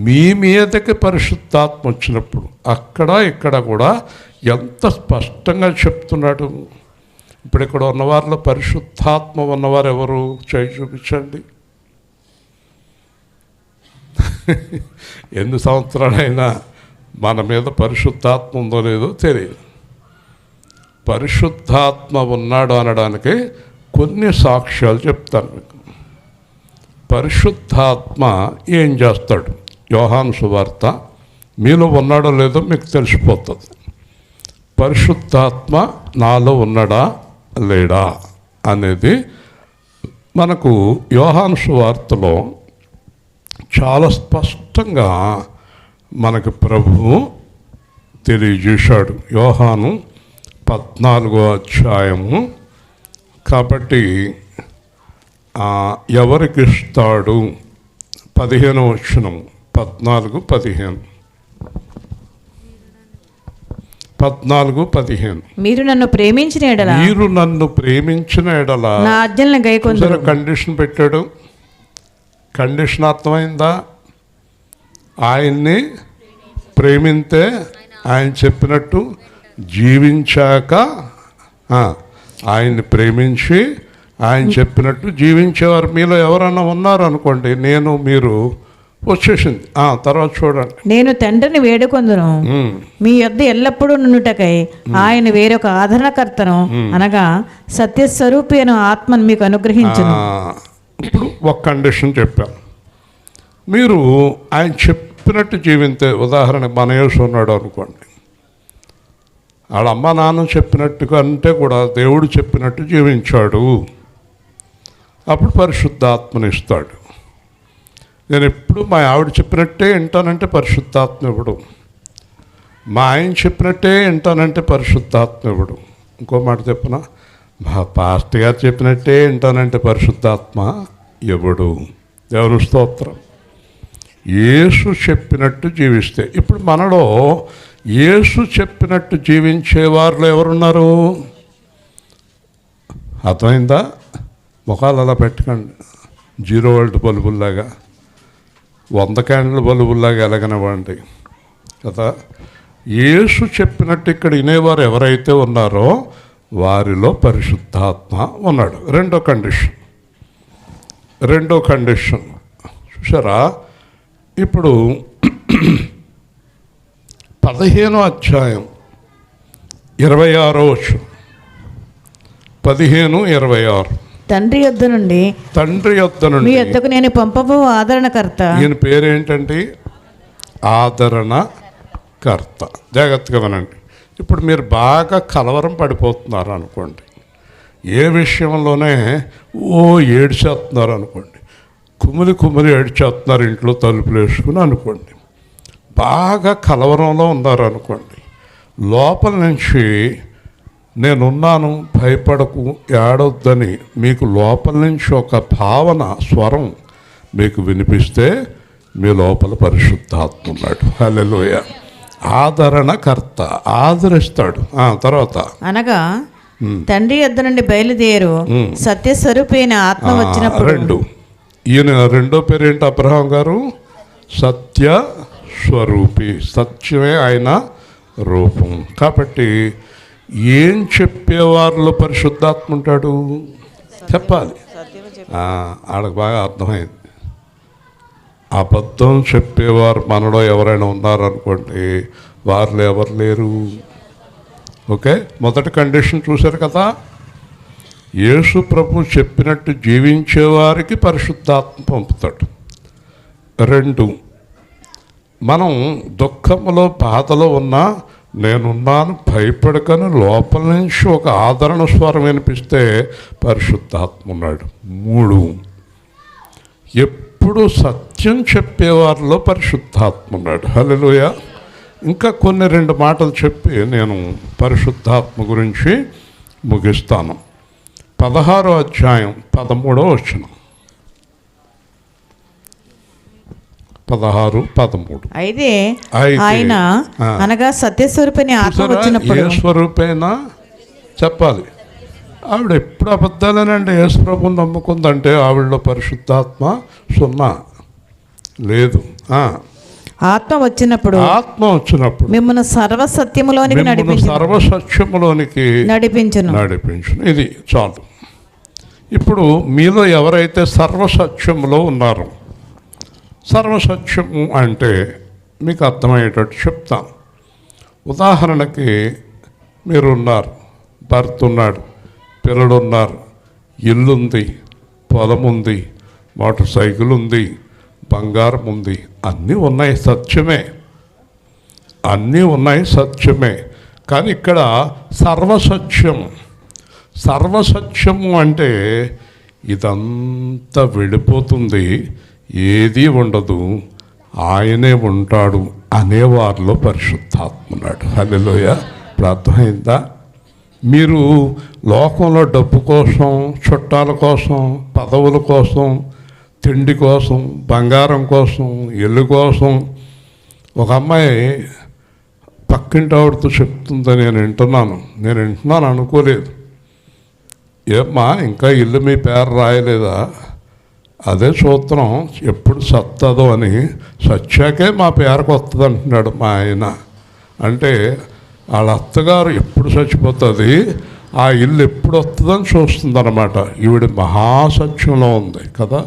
మీ మీదకి పరిశుద్ధాత్మ వచ్చినప్పుడు అక్కడ ఇక్కడ కూడా ఎంత స్పష్టంగా చెప్తున్నాడు. ఇప్పుడు ఇక్కడ ఉన్నవారిలో పరిశుద్ధాత్మ ఉన్నవారు ఎవరు? చేయి చూపించండి. ఎన్ని సంవత్సరాలైనా మన మీద పరిశుద్ధాత్మ ఉందో లేదో తెలియదు. పరిశుద్ధాత్మ ఉన్నాడు అనడానికి కొన్ని సాక్ష్యాలు చెప్తాను మీకు. పరిశుద్ధాత్మ ఏం చేస్తాడు? యోహాను సువార్త మీలో ఉన్నాడో లేదో మీకు తెలిసిపోతుంది. పరిశుద్ధాత్మ నాలో ఉన్నాడా లేడా అనేది మనకు యోహాను సువార్తలో చాలా స్పష్టంగా మనకు ప్రభువు తెలియజేశాడు. యోహాను 14వ అధ్యాయము. కాబట్టి ఎవరికి ఇస్తాడు? 15వ వచనం, 14:15. మీరు నన్ను ప్రేమించిన ఎడల నా ఆజ్ఞలను గైకొందురు. కండిషన్ పెట్టాడు. కండిషన్ అర్థమైందా? ఆయన్ని ప్రేమింతే ఆయన చెప్పినట్టు జీవించాక, ఆయన్ని ప్రేమించి ఆయన చెప్పినట్టు జీవించేవారు మీలో ఎవరన్నా ఉన్నారనుకోండి, నేను మీరు వచ్చేసింది. తర్వాత చూడండి, నేను తండ్రిని వేడుకొందును, మీ యొద్ద ఎల్లప్పుడూ నుండుటకై ఆయన వేరొక ఆదరణకర్తను అనగా సత్యస్వరూపి అయిన ఆత్మను మీకు అనుగ్రహించును. ఇప్పుడు ఒక కండిషన్ చెప్పాను. మీరు ఆయన చెప్పినట్టు జీవింతే. ఉదాహరణకు మన యేసు ఉన్నాడు అనుకోండి, వాళ్ళ అమ్మ నాన్న చెప్పినట్టు కంటే కూడా దేవుడు చెప్పినట్టు జీవించాడు, అప్పుడు పరిశుద్ధాత్మని ఇస్తాడు. నేను ఎప్పుడు మా ఆవిడ చెప్పినట్టే వింటానంటే పరిశుద్ధాత్మ ఇవ్వడు, మా ఆయన చెప్పినట్టే వింటానంటే పరిశుద్ధాత్మ ఇవ్వడు. ఇంకో మాట చెప్పనా, మా పాస్టర్ గారు చెప్పినట్టే వింటానంటే పరిశుద్ధాత్మ ఇవ్వడు. దేవుని స్తోత్రం. యేసు చెప్పినట్టు జీవిస్తే. ఇప్పుడు మనలో యేసు చెప్పినట్టు జీవించేవారిలో ఎవరున్నారు? అర్థమైందా? ముఖాలు అలా పెట్టకండి, 0 వోల్ట్ బల్బుల్లాగా, 100 క్యాండిల్ బల్బుల్లాగా ఎలగనివ్వండి కదా. యేసు చెప్పినట్టు ఇక్కడ వినేవారు ఎవరైతే ఉన్నారో వారిలో పరిశుద్ధాత్మ ఉన్నాడు. రెండో కండిషన్ చూసారా? ఇప్పుడు 15వ అధ్యాయం 26వ వచనం, 15:26. తండ్రి యొద్ద నుండి మీ యొద్దకు నేను పంపబో ఆదరణకర్త. ఈయన పేరేంటండి? ఆదరణకర్త. జాగ్రత్తగా వినండి. ఇప్పుడు మీరు బాగా కలవరం పడిపోతున్నారు అనుకోండి, ఏ విషయంలోనే ఏడ్చేస్తున్నారు అనుకోండి, కుమిలి కుమిలి ఏడ్చేస్తున్నారు ఇంట్లో తలుపులు వేసుకుని అనుకోండి, బాగా కలవరంలో ఉన్నారు అనుకోండి, లోపల నుంచి నేనున్నాను భయపడకు ఏడొద్దని మీకు లోపల నుంచి ఒక భావన స్వరం మీకు వినిపిస్తే మీ లోపల పరిశుద్ధాత్మ ఉన్నాడు. హల్లెలూయా. ఆదరణకర్త, ఆదరిస్తాడు. తర్వాత అనగా తండ్రి యొద్ద నుండి బయలుదేరు సత్యస్వరూపైన ఆత్మ వచ్చినప్పుడు. ఈయన రెండో పేరేంటి అబ్రహాం గారు? సత్య స్వరూపి. సత్యమే ఆయన రూపం. కాబట్టి ఏం చెప్పేవారిలో పరిశుద్ధాత్మ ఉంటాడు? చెప్పాలి. ఆడకు బాగా అర్థమైంది. అబద్ధం చెప్పేవారు మనలో ఎవరైనా ఉన్నారనుకోండి, వారిలో ఎవరు లేరు. ఓకే, మొదటి కండిషన్ చూశారు కదా, యేసు ప్రభు చెప్పినట్టు జీవించేవారికి పరిశుద్ధాత్మ పంపుతాడు. 2, మనం దుఃఖంలో బాధలో ఉన్నా నేనున్నాను భయపడకని లోపల నుంచి ఒక ఆదరణ స్వరం వినిపిస్తే పరిశుద్ధాత్మ ఉన్నాడు. 3, ఎప్పుడు సత్యం చెప్పేవారిలో పరిశుద్ధాత్మ ఉన్నాడు. హల్లెలూయా. ఇంకా కొన్ని 2 మాటలు చెప్పి నేను పరిశుద్ధాత్మ గురించి ముగిస్తాను. 16వ అధ్యాయం 13వ వచనం. 16, 13. అయితే ఆయన అనగా సత్యస్వరూపిణి ఆత్మ వచ్చినప్పుడు. ఏ స్వరూపైనా చెప్పాలి. ఆవిడ ఎప్పుడు అబద్ధాలేనండి. యేసు ప్రభువుని నమ్ముకుందంటే ఆవిడలో పరిశుద్ధాత్మ 0 లేదు. ఆత్మ వచ్చినప్పుడు మిమ్మల్ని సర్వసత్యములోనికి నడిపించును. ఇది చాలు. ఇప్పుడు మీలో ఎవరైతే సర్వసత్యములో ఉన్నారో, సర్వసత్యము అంటే మీకు అర్థమయ్యేటట్టు చెప్తాను. ఉదాహరణకి మీరున్నారు, భర్త ఉన్నాడు, పిల్లలు ఉన్నారు, ఇల్లుంది, పొలం ఉంది, మోటార్ సైకిల్ ఉంది, బంగారం ఉంది, అన్నీ ఉన్నాయి, సత్యమే. అన్నీ ఉన్నాయి, సత్యమే. కానీ ఇక్కడ సర్వసత్యము అంటే ఇదంతా వెళ్ళిపోతుంది, ఏదీ ఉండదు, ఆయనే ఉంటాడు అనేవారిలో పరిశుద్ధాత్మ ఉన్నాడు. హల్లెలూయా. అర్థమైందా? మీరు లోకంలో డబ్బు కోసం, చుట్టాల కోసం, పదవుల కోసం, తిండి కోసం, బంగారం కోసం, ఇల్లు కోసం, ఒక అమ్మాయి పక్కింటి ఆవిడతో చెప్తుందని నేను వింటున్నాను అనుకోలేదు. ఏమ్మా ఇంకా ఇల్లు మీ పేరు రాయలేదా? అదే సూత్రం, ఎప్పుడు సత్తదో అని, సచ్చాకే మా పేరుకు వస్తుంది అంటున్నాడు మా ఆయన. అంటే వాళ్ళ అత్తగారు ఎప్పుడు చచ్చిపోతుంది, ఆ ఇల్లు ఎప్పుడు వస్తుందని చూస్తుంది అన్నమాట. ఈవిడ మహాసత్యంలో ఉంది కదా.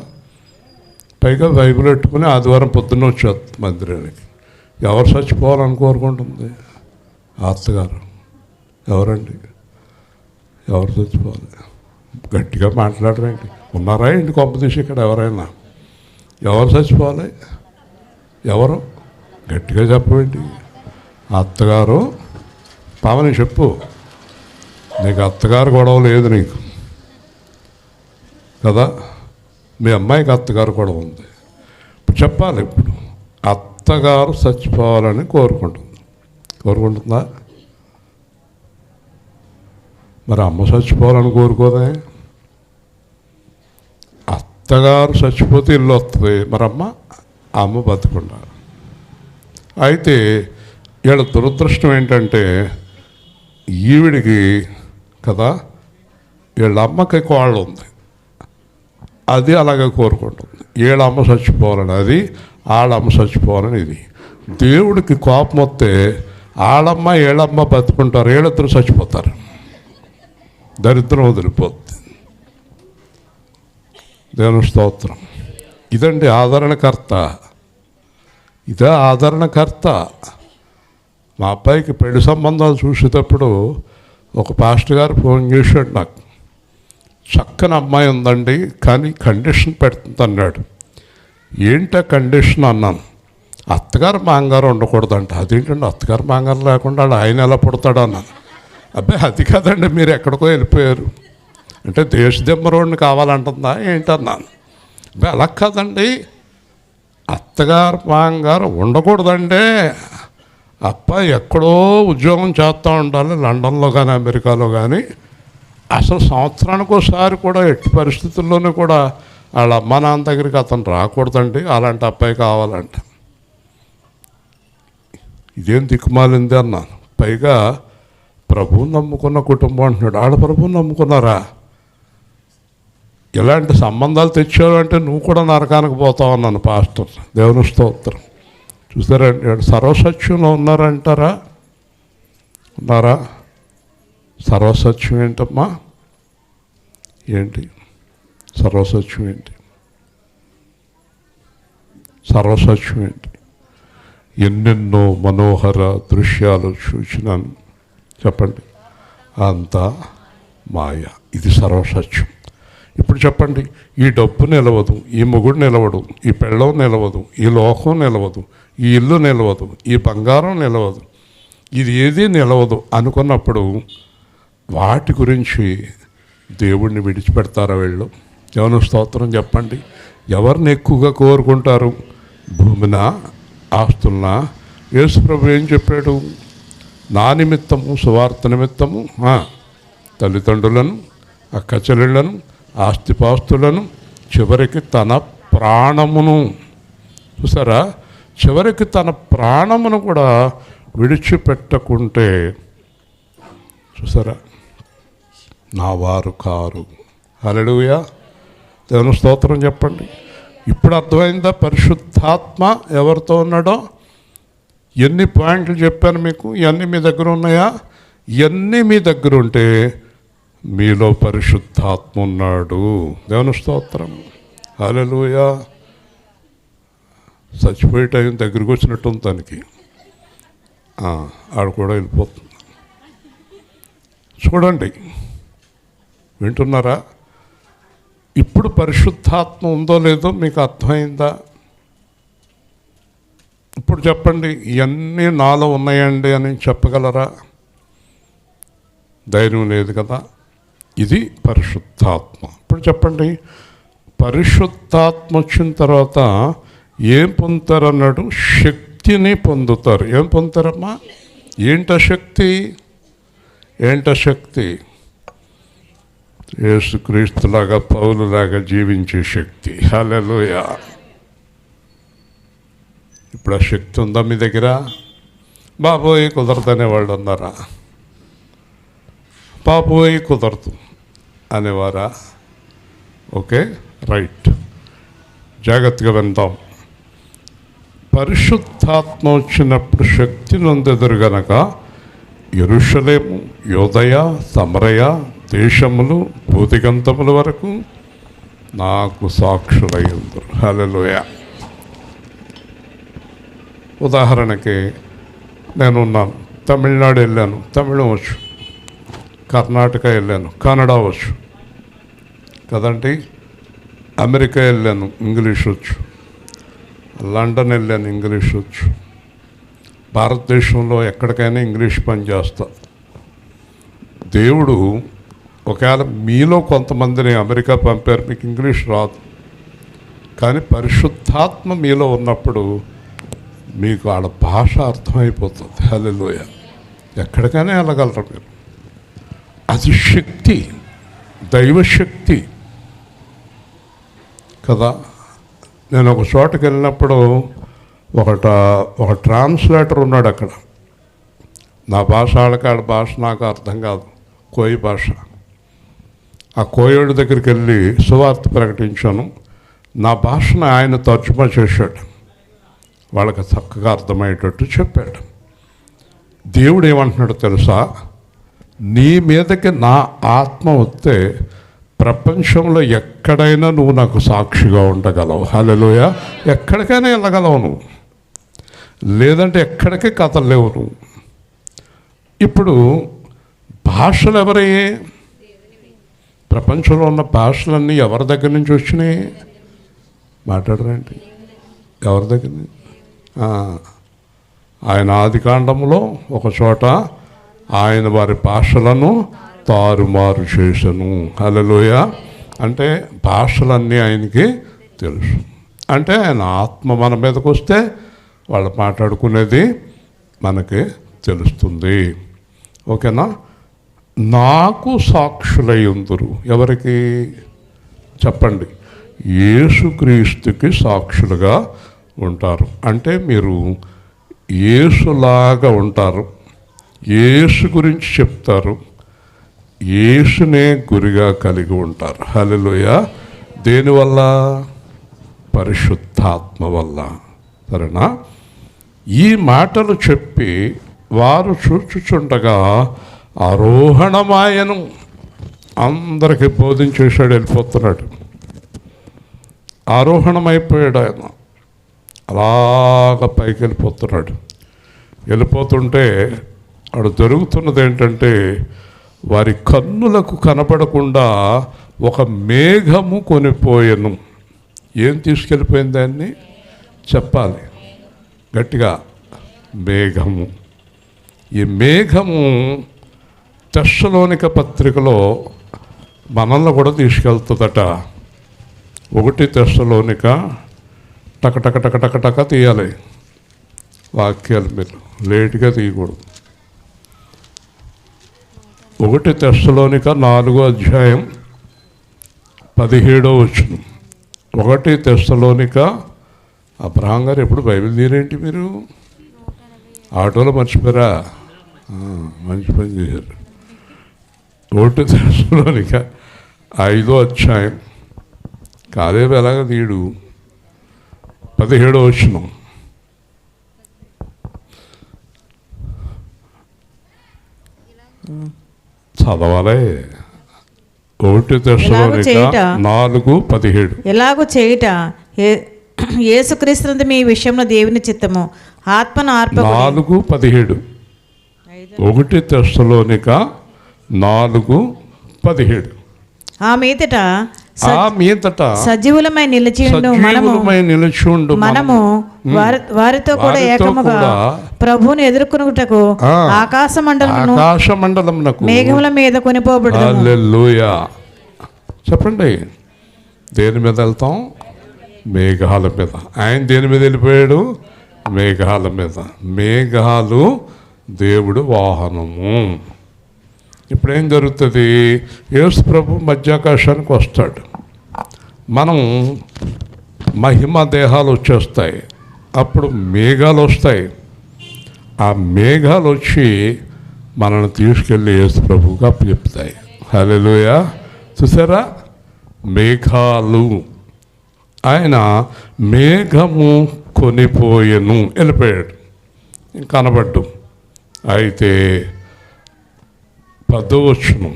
పైగా బైబిల్ పెట్టుకుని ఆదివారం పొద్దున్న వచ్చేస్తుంది మందిరానికి. ఎవరు చచ్చిపోవాలని కోరుకుంటుంది? అత్తగారు. ఎవరండి? ఎవరు చచ్చిపోవాలి? గట్టిగా మాట్లాడరేంటి? ఉన్నారా ఏంటి కొంపదీసి ఇక్కడ ఎవరైనా? ఎవరు చచ్చిపోవాలి? ఎవరు? గట్టిగా చెప్పండి. అత్తగారు. పావని చెప్పు, నీకు అత్తగారు గొడవ లేదు నీకు కదా, మీ అమ్మాయికి అత్తగారు గొడవ ఉంది. ఇప్పుడు చెప్పాలి. ఇప్పుడు అత్తగారు చచ్చిపోవాలని కోరుకుంటుందా? మరి అమ్మ చచ్చిపోవాలని కోరుకోదే? అత్తగారు చచ్చిపోతే ఇల్లు వస్తుంది, మరి అమ్మ బతుకుండా. అయితే వీళ్ళ దురదృష్టం ఏంటంటే ఈవిడికి కదా వీళ్ళ అమ్మకి కోళ్ళు ఉంది, అది అలాగే కోరుకుంటుంది. వీళ్ళ అమ్మ చచ్చిపోవాలని అది, వాళ్ళమ్మ చచ్చిపోవాలని ఇది. దేవుడికి కోపం వస్తే వాళ్ళమ్మ వీళ్ళమ్మ బతుకుంటారు, వీళ్ళిద్దరు చచ్చిపోతారు, దరిద్రం వదిలిపోద్ది. దేవుని స్తోత్రం. ఇదండి ఆదరణకర్త. ఇదే ఆదరణకర్త. మా అబ్బాయికి పెళ్లి సంబంధాలు చూసేటప్పుడు ఒక పాస్టర్ గారు ఫోన్ చేశాడు నాకు. చక్కని అమ్మాయి ఉందండి, కానీ కండిషన్ పెడుతుంది అన్నాడు. ఏంటా కండిషన్ అన్నాను. అత్తగారు మాంగారు ఉండకూడదంట. అదేంటండి అత్తగారు మాంగారు లేకుండా ఆయన ఎలా పుడతాడు అన్నాను. అబ్బాయి అది కాదండి, మీరు ఎక్కడికో వెళ్ళిపోయారు అంటే దేశదిమ్మరోడిని కావాలంటుందా ఏంటన్నాను. అలా కాదండి, అత్తగారు మామగారు ఉండకూడదంటే అబ్బాయి ఎక్కడో ఉద్యోగం చేస్తూ ఉండాలి, లండన్లో కానీ అమెరికాలో కానీ. అసలు సంవత్సరానికి ఒకసారి కూడా ఎట్టి పరిస్థితుల్లోనూ కూడా వాళ్ళ అమ్మ నాన్న దగ్గరికి అతను రాకూడదండి, అలాంటి అబ్బాయి కావాలంట. ఇదేం దిక్కుమాలింది అన్నాను. పైగా ప్రభువుని నమ్ముకున్న కుటుంబం అంటున్నాడు. ఆడ ప్రభువుని నమ్ముకున్నారా? ఇలాంటి సంబంధాలు తెచ్చావంటే నువ్వు కూడా నరకానికి పోతావు అన్నాను పాస్టర్. దేవుని స్తోత్రం. చూసారండి, సర్వసత్యంలో ఉన్నారంటారా? ఉన్నారా? సర్వసత్యం ఏంటమ్మా? ఏంటి సర్వసత్యం? ఏంటి సర్వసత్యం? ఏంటి? ఎన్నెన్నో మనోహర దృశ్యాలు చూసినాను, చెప్పండి, అంతా మాయ. ఇది సర్వసత్యం. ఇప్పుడు చెప్పండి, ఈ డబ్బు నిలవదు, ఈ మొగుడు నిలవడు, ఈ పెళ్ళం నిలవదు, ఈ లోకం నిలవదు, ఈ ఇల్లు నిలవదు, ఈ బంగారం నిలవదు, ఇది ఏదీ నిలవదు అనుకున్నప్పుడు వాటి గురించి దేవుణ్ణి విడిచిపెడతారా వీళ్ళు? ఎవరు స్తోత్రం చెప్పండి. ఎవరిని ఎక్కువగా కోరుకుంటారు? భూమినా, ఆస్తులనా? యేసుప్రభు ఏం చెప్పాడు? నా నిమిత్తము, సువార్త నిమిత్తము తల్లిదండ్రులను, అక్క చెల్లెళ్లను, ఆస్తిపాస్తులను, చివరికి తన ప్రాణమును, చూసారా, చివరికి తన ప్రాణమును కూడా విడిచిపెట్టకుంటే, చూసారా, నా వారు కారు. హల్లెలూయా, దేవుని స్తోత్రం చెప్పండి. ఇప్పుడు అర్థమైందా పరిశుద్ధాత్మ ఎవరితో ఉన్నాడో? ఎన్ని పాయింట్లు చెప్పాను మీకు? ఇవన్నీ మీ దగ్గర ఉన్నాయా? ఇవన్నీ మీ దగ్గర ఉంటే మీలో పరిశుద్ధాత్మ ఉన్నాడు. దేవుని స్తోత్రం. హల్లెలూయా. చచ్చిపోయే టైం దగ్గరికి వచ్చినట్టు తనకి ఆడు కూడా వెళ్ళిపోతుంది. చూడండి, వింటున్నారా? ఇప్పుడు పరిశుద్ధాత్మ ఉందో లేదో మీకు అర్థమైందా? ఇప్పుడు చెప్పండి, ఇవన్నీ నాలో ఉన్నాయండి అని చెప్పగలరా? ధైర్యం లేదు కదా. ఇది పరిశుద్ధాత్మ. ఇప్పుడు చెప్పండి, పరిశుద్ధాత్మ వచ్చిన తర్వాత ఏం పొందుతారు అన్నాడు? శక్తిని పొందుతారు. ఏం పొందుతారమ్మా? ఏంట శక్తి? ఏంట శక్తి? యేసుక్రీస్తులాగా, పౌలులాగా జీవించే శక్తి. హల్లెలూయా. ఇప్పుడు ఆ శక్తి ఉందా మీ దగ్గర? బాబోయ్ కుదరదనే వాళ్ళు ఉన్నారా? బాబోయ్ కుదరదు అనేవారా? ఓకే, రైట్, జాగ్రత్తగా విందాం. పరిశుద్ధాత్మ వచ్చినప్పుడు శక్తి నొందెదరు గనక యెరూషలేము, యోదయ, సమరయ దేశములు, భూదిగంతముల వరకు నాకు సాక్షులయ్యుందురు. హల్లెలూయా. ఉదాహరణకి నేనున్నాను, తమిళనాడు వెళ్ళాను, తమిళం వచ్చు. కర్ణాటక వెళ్ళాను, కన్నడ వచ్చు కదండి. అమెరికా వెళ్ళాను, ఇంగ్లీష్ వచ్చు. లండన్ వెళ్ళాను, ఇంగ్లీష్ వచ్చు. భారతదేశంలో ఎక్కడికైనా ఇంగ్లీష్ పని చేస్తా. దేవుడు ఒకవేళ మీలో కొంతమందిని అమెరికా పంపారు, మీకు ఇంగ్లీష్ రాదు, కానీ పరిశుద్ధాత్మ మీలో ఉన్నప్పుడు మీకు వాళ్ళ భాష అర్థమైపోతుంది. హల్లెలూయా. ఎక్కడికైనా వెళ్ళగలరు మీరు. అది శక్తి, దైవశక్తి కదా. నేను ఒక చోటకి వెళ్ళినప్పుడు ఒక ట్రాన్స్లేటర్ ఉన్నాడు అక్కడ. నా భాష వాళ్ళ భాష నాకు అర్థం కాదు, కోయి భాష. ఆ కోయోడి దగ్గరికి వెళ్ళి సువార్త ప్రకటించాను. నా భాషను ఆయన తర్జుమా చేశాడు, వాళ్ళకి చక్కగా అర్థమయ్యేటట్టు చెప్పాడు. దేవుడు ఏమంటున్నాడు తెలుసా? నీ మీదకి నా ఆత్మ వస్తే ప్రపంచంలో ఎక్కడైనా నువ్వు నాకు సాక్షిగా ఉండగలవు. హల్లెలూయా. ఎక్కడికైనా వెళ్ళగలవు నువ్వు, లేదంటే ఎక్కడికి కథలేవు నువ్వు. ఇప్పుడు భాషలు ఎవరయ్యే? ప్రపంచంలో ఉన్న భాషలన్నీ ఎవరి దగ్గర నుంచి వచ్చినాయి? మాట్లాడరండి. ఎవరి దగ్గర నుంచి? ఆయన ఆదికాండంలో ఒక చోట ఆయన వారి భాషలను తారుమారు చేసను. హల్లెలూయా. అంటే భాషలన్నీ ఆయనకి తెలుసు. అంటే ఆయన ఆత్మ మన మీదకి వస్తే వాళ్ళు మాట్లాడుకునేది మనకి తెలుస్తుంది. ఓకేనా? నాకు సాక్షులై ఉందురు. ఎవరికి చెప్పండి? యేసుక్రీస్తుకి సాక్షులుగా ఉంటారు. అంటే మీరు యేసులాగా ఉంటారు, యేసు గురించి చెప్తారు, యేసునే గురిగా కలిగి ఉంటారు. హల్లెలూయా. దేనివల్ల? పరిశుద్ధాత్మ వల్ల. సరేనా? ఈ మాటలు చెప్పి వారు చూచుచుండగా ఆరోహణమాయను, అందరికీ బోధించేశాడు, వెళ్ళిపోతున్నాడు. ఆరోహణమైపోయాడు ఆయన, అలాగ పైకి వెళ్ళిపోతున్నాడు. వెళ్ళిపోతుంటే అక్కడ జరుగుతున్నది ఏంటంటే, వారి కన్నులకు కనపడకుండా ఒక మేఘము కొనిపోయెను. ఏం తీసుకెళ్ళిపోయింది దాన్ని చెప్పాలి గట్టిగా? మేఘము. ఈ మేఘము తెస్సలోనిక పత్రికలో మనల్ని కూడా తీసుకెళ్తుందట. 1 తెస్సలోనిక టక టక టక టక టక తీయాలి వాక్యాలు, మీరు లేటుగా తీయకూడదు. 1 తెస్సలోనిక 4వ అధ్యాయం 17వ వచనం. 1 తెస్సలోనిక. అబ్రహాం గారు ఎప్పుడు బైబిల్ తీరేంటి మీరు? ఆటోలో మర్చిపోయారా? మంచి పని చేశారు. 1 తెస్సలోనిక 5వ అధ్యాయం. కాదేవి ఎలాగ తీయడు? 17వ వచనం. చదవాలే. 1 తెస్సలోనిక 4:17. ఎలాగూ చేయుట యేసుక్రీస్తు మీ విషయంలో దేవుని చిత్తము, ఆత్మను ఆర్పకుడి. 4:17. 1 తెస్సలోనిక 4:17. ఆ మీదట సజీవులమై నిలిచియుండు మనము వారితో కూడా ఏకముగా ప్రభువుని ఎదుర్కొనుటకు ఆకాశ మండలమునకు మేఘముల మీద కొనిపోబడుదుము. హల్లెలూయా. చెప్పండి, దేని మీద వెళ్తాం? మేఘాల మీద. ఆయన దేని మీద వెళ్ళిపోయాడు? మేఘాల మీద. మేఘాలు దేవుడు వాహనము. ఇప్పుడు ఏం జరుగుతుంది? యేసు ప్రభు మధ్యాకాశానికి వస్తాడు. మనం మహిమ దేహాలు వచ్చేస్తాయి. అప్పుడు మేఘాలు వస్తాయి. ఆ మేఘాలు వచ్చి మనల్ని తీసుకెళ్ళి యేసు ప్రభువుగా అప్పచెప్తాయి. హల్లెలూయా. చూసారా? మేఘాలు. ఆయన మేఘము కొనిపోయెను, వెళ్ళిపోయాడు, కనబడ్డు. అయితే 10వ వచనం.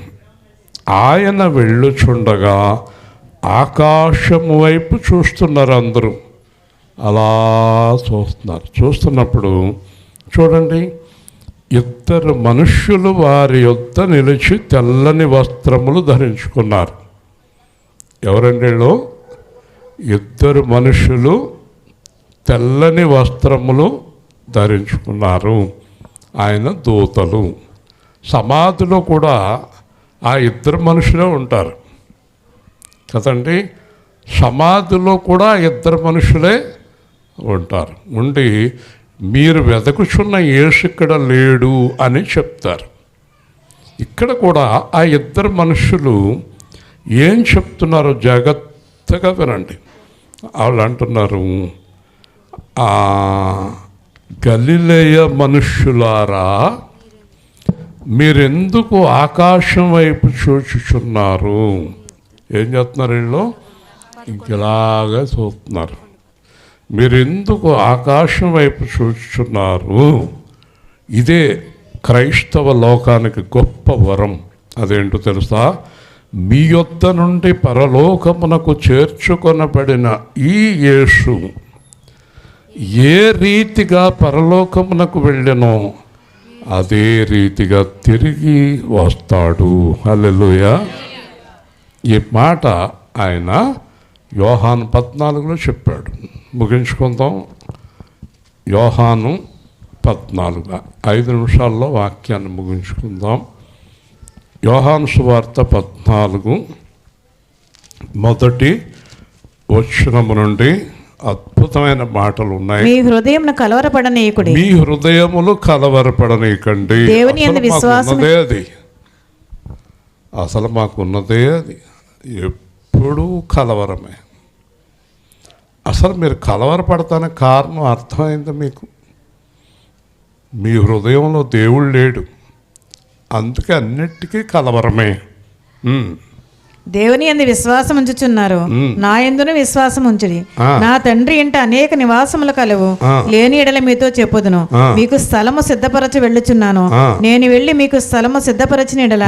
ఆయన వెళ్ళుచుండగా ఆకాశము వైపు చూస్తున్నారు అందరూ. అలా చూస్తున్నప్పుడు చూడండి, 2 మనుష్యులు వారి యొద్ద నిలిచి తెల్లని వస్త్రములు ధరించుకున్నారు. ఎవరండి వీళ్ళు? 2 మనుషులు తెల్లని వస్త్రములు ధరించుకున్నారు. ఆయన దూతలు. సమాధిలో కూడా ఆ 2 మనుషులే ఉంటారు కదండి. సమాధిలో కూడా 2 మనుషులే ఉంటారు. ఉండి మీరు వెదకుచున్న యేసు ఇక్కడ లేడు అని చెప్తారు. ఇక్కడ కూడా ఆ 2 మనుషులు ఏం చెప్తున్నారో జాగ్రత్తగా వినండి. వాళ్ళు అంటున్నారు, గలిలయ మనుష్యులారా, మీరెందుకు ఆకాశం వైపు చూచుచున్నారు? ఏం చేస్తున్నారు వీళ్ళు? ఇంకెలాగా చూస్తున్నారు. మీరెందుకు ఆకాశం వైపు చూచుచున్నారు? ఇదే క్రైస్తవ లోకానికి గొప్ప వరం. అదేంటో తెలుసా? మీ యొద్ద నుండి పరలోకమునకు చేర్చుకొనబడిన ఈ యేసు ఏ రీతిగా పరలోకమునకు వెళ్ళెనో అదే రీతిగా తిరిగి వస్తాడు. హల్లెలూయా. ఈ మాట ఆయన యోహాను 14లో చెప్పాడు. ముగించుకుందాం. యోహాను 14, 5 నిమిషాల్లో వాక్యాన్ని ముగించుకుందాం. యోహాను సువార్త 14 మొదటి వచనము నుండి అద్భుతమైన మాటలు ఉన్నాయి. మీ హృదయం కలవరపడనీయకుడి. మీ హృదయములు కలవరపడనీయకండి. దేవుని యందు విశ్వాసం అసలు మాకున్నదే అది. ఎప్పుడూ కలవరమే. అసలు మీరు కలవరపడతానికి కారణం అర్థమైంది మీకు? మీ హృదయంలో దేవుడు లేడు, అందుకే అన్నిటికీ కలవరమే. దేవుని యందు విశ్వాసం ఉంచుచున్నారు, నా యందును విశ్వాసం ఉంచుడి. నా తండ్రి ఇంట అనేక నివాసములు కలవు, లేని ఎడల మీతో చెప్పుదును. మీకు స్థలము సిద్ధపరచి వెళ్ళుచున్నాను. నేను వెళ్ళి మీకు స్థలము సిద్ధపరచిన ఎడల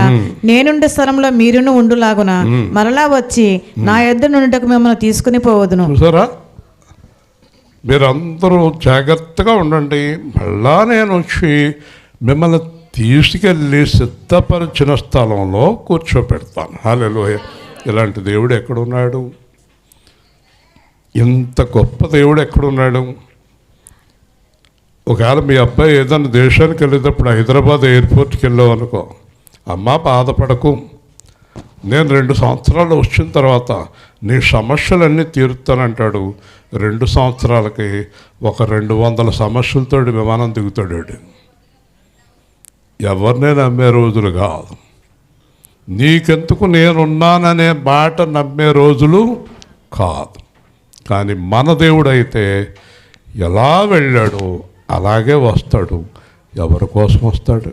నేనుండే స్థలంలో మీరును ఉండులాగున మరలా వచ్చి నా యొద్ద నుండుటకు మిమ్మల్ని తీసుకుని పోవదును. చూసారా? మీరందరూ జాగ్రత్తగా ఉండండి. మళ్ళా నేను వచ్చి మిమ్మల్ని తీసుకెళ్ళి సిద్ధపరిచిన స్థలంలో కూర్చోపెడతాను. హల్లెలూయా. ఇలాంటి దేవుడు ఎక్కడున్నాడు? ఇంత గొప్ప దేవుడు ఎక్కడున్నాడు? ఒకవేళ మీ అబ్బాయి ఏదైనా దేశానికి వెళ్ళేటప్పుడు హైదరాబాద్ ఎయిర్పోర్ట్కి వెళ్ళావు అనుకో, అమ్మా బాధపడకు, నేను 2 సంవత్సరాలు వచ్చిన తర్వాత నీ సమస్యలన్నీ తీరుతానంటాడు. 2 సంవత్సరాలకి ఒక 200 సమస్యలతో విమానం దిగుతాడు. ఎవరినే నమ్మే రోజులు కాదు. నీకెందుకు నేనున్నాననే మాట నమ్మే రోజులు కాదు. కానీ మన దేవుడైతే ఎలా వెళ్ళాడో అలాగే వస్తాడు. ఎవరి కోసం వస్తాడు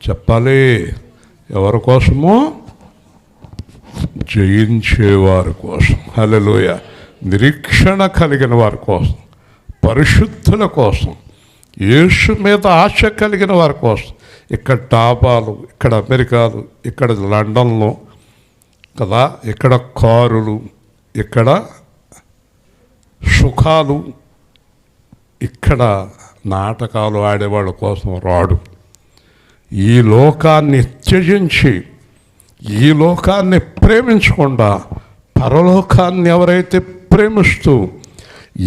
చెప్పాలి? ఎవరి కోసమో? జయించేవారి కోసం. హల్లెలూయా. నిరీక్షణ కలిగిన వారి కోసం, పరిశుద్ధుల కోసం, యేసు మీద ఆశ కలిగిన వారి కోసం. ఇక్కడ డాబాలు, ఇక్కడ అమెరికాలు, ఇక్కడ లండన్లో కదా, ఇక్కడ కారులు, ఇక్కడ సుఖాలు, ఇక్కడ నాటకాలు ఆడేవాళ్ళ కోసం రాడు. ఈ లోకాన్ని త్యజించి, ఈ లోకాన్ని ప్రేమించకుండా పరలోకాన్ని ఎవరైతే ప్రేమిస్తూ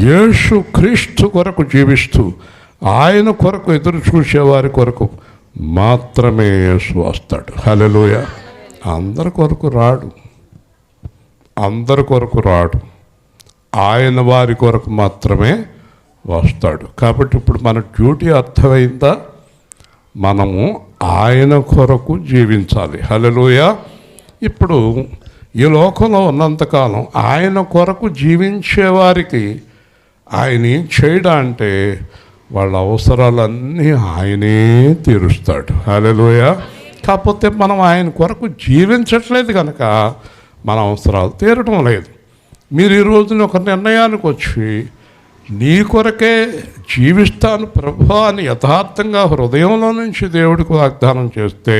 యేసు క్రీస్తు కొరకు జీవిస్తూ ఆయన కొరకు ఎదురు చూసేవారి కొరకు మాత్రమే యేసు వస్తాడు. హల్లెలూయా. అందరి కొరకు రాడు, అందరి కొరకు రాడు. ఆయన వారి కొరకు మాత్రమే వస్తాడు. కాబట్టి ఇప్పుడు మన డ్యూటీ అర్థమైందా? మనము ఆయన కొరకు జీవించాలి. హల్లెలూయా. ఇప్పుడు ఈ లోకంలో ఉన్నంతకాలం ఆయన కొరకు జీవించేవారికి ఆయన ఏం చేయడా అంటే వాళ్ళ అవసరాలన్నీ ఆయనే తీరుస్తాడు. హల్లెలూయా. కాకపోతే మనం ఆయన కొరకు జీవించట్లేదు కనుక మన అవసరాలు తీరడం లేదు. మీరు ఈ రోజున ఒక నిర్ణయానికి వచ్చి నీ కొరకే జీవిస్తాను ప్రభు అని యథార్థంగా హృదయంలో నుంచి దేవుడికి వాగ్దానం చేస్తే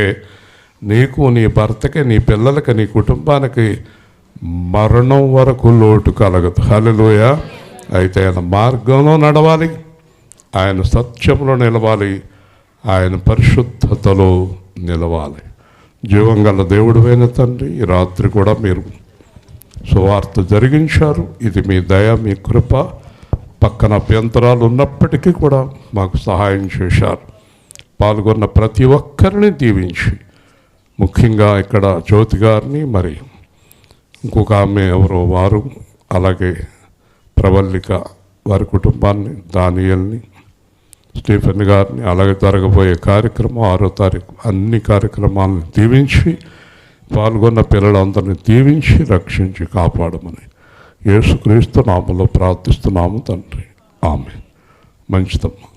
నీకు, నీ భర్తకి, నీ పిల్లలకి, నీ కుటుంబానికి మరణం వరకు లోటు కలగదు. హల్లెలూయా. అయితే ఆయన మార్గంలో నడవాలి, ఆయన సత్యంలో నిలవాలి, ఆయన పరిశుద్ధతలో నిలవాలి. జీవం గల దేవుడివైన తండ్రి, ఈ రాత్రి కూడా మీరు సువార్త జరిగించారు. ఇది మీ దయ, మీ కృప. పక్కన అభ్యంతరాలు ఉన్నప్పటికీ కూడా మాకు సహాయం చేశారు. పాల్గొన్న ప్రతి ఒక్కరిని దీవించి, ముఖ్యంగా ఇక్కడ జ్యోతి గారిని, మరి ఇంకొక ఆమె ఎవరో వారు, అలాగే ప్రవల్లిక వారి కుటుంబాన్ని, దానియల్ని, స్టీఫెన్ గారిని, అలాగే జరగబోయే కార్యక్రమం 6వ తారీఖు అన్ని కార్యక్రమాలను దీవించి, పాల్గొన్న పిల్లలందరినీ దీవించి రక్షించి కాపాడమని యేసుక్రీస్తు నామములో ప్రార్థిస్తున్నాము తండ్రి. ఆమేన్. మంచిదమ్మా.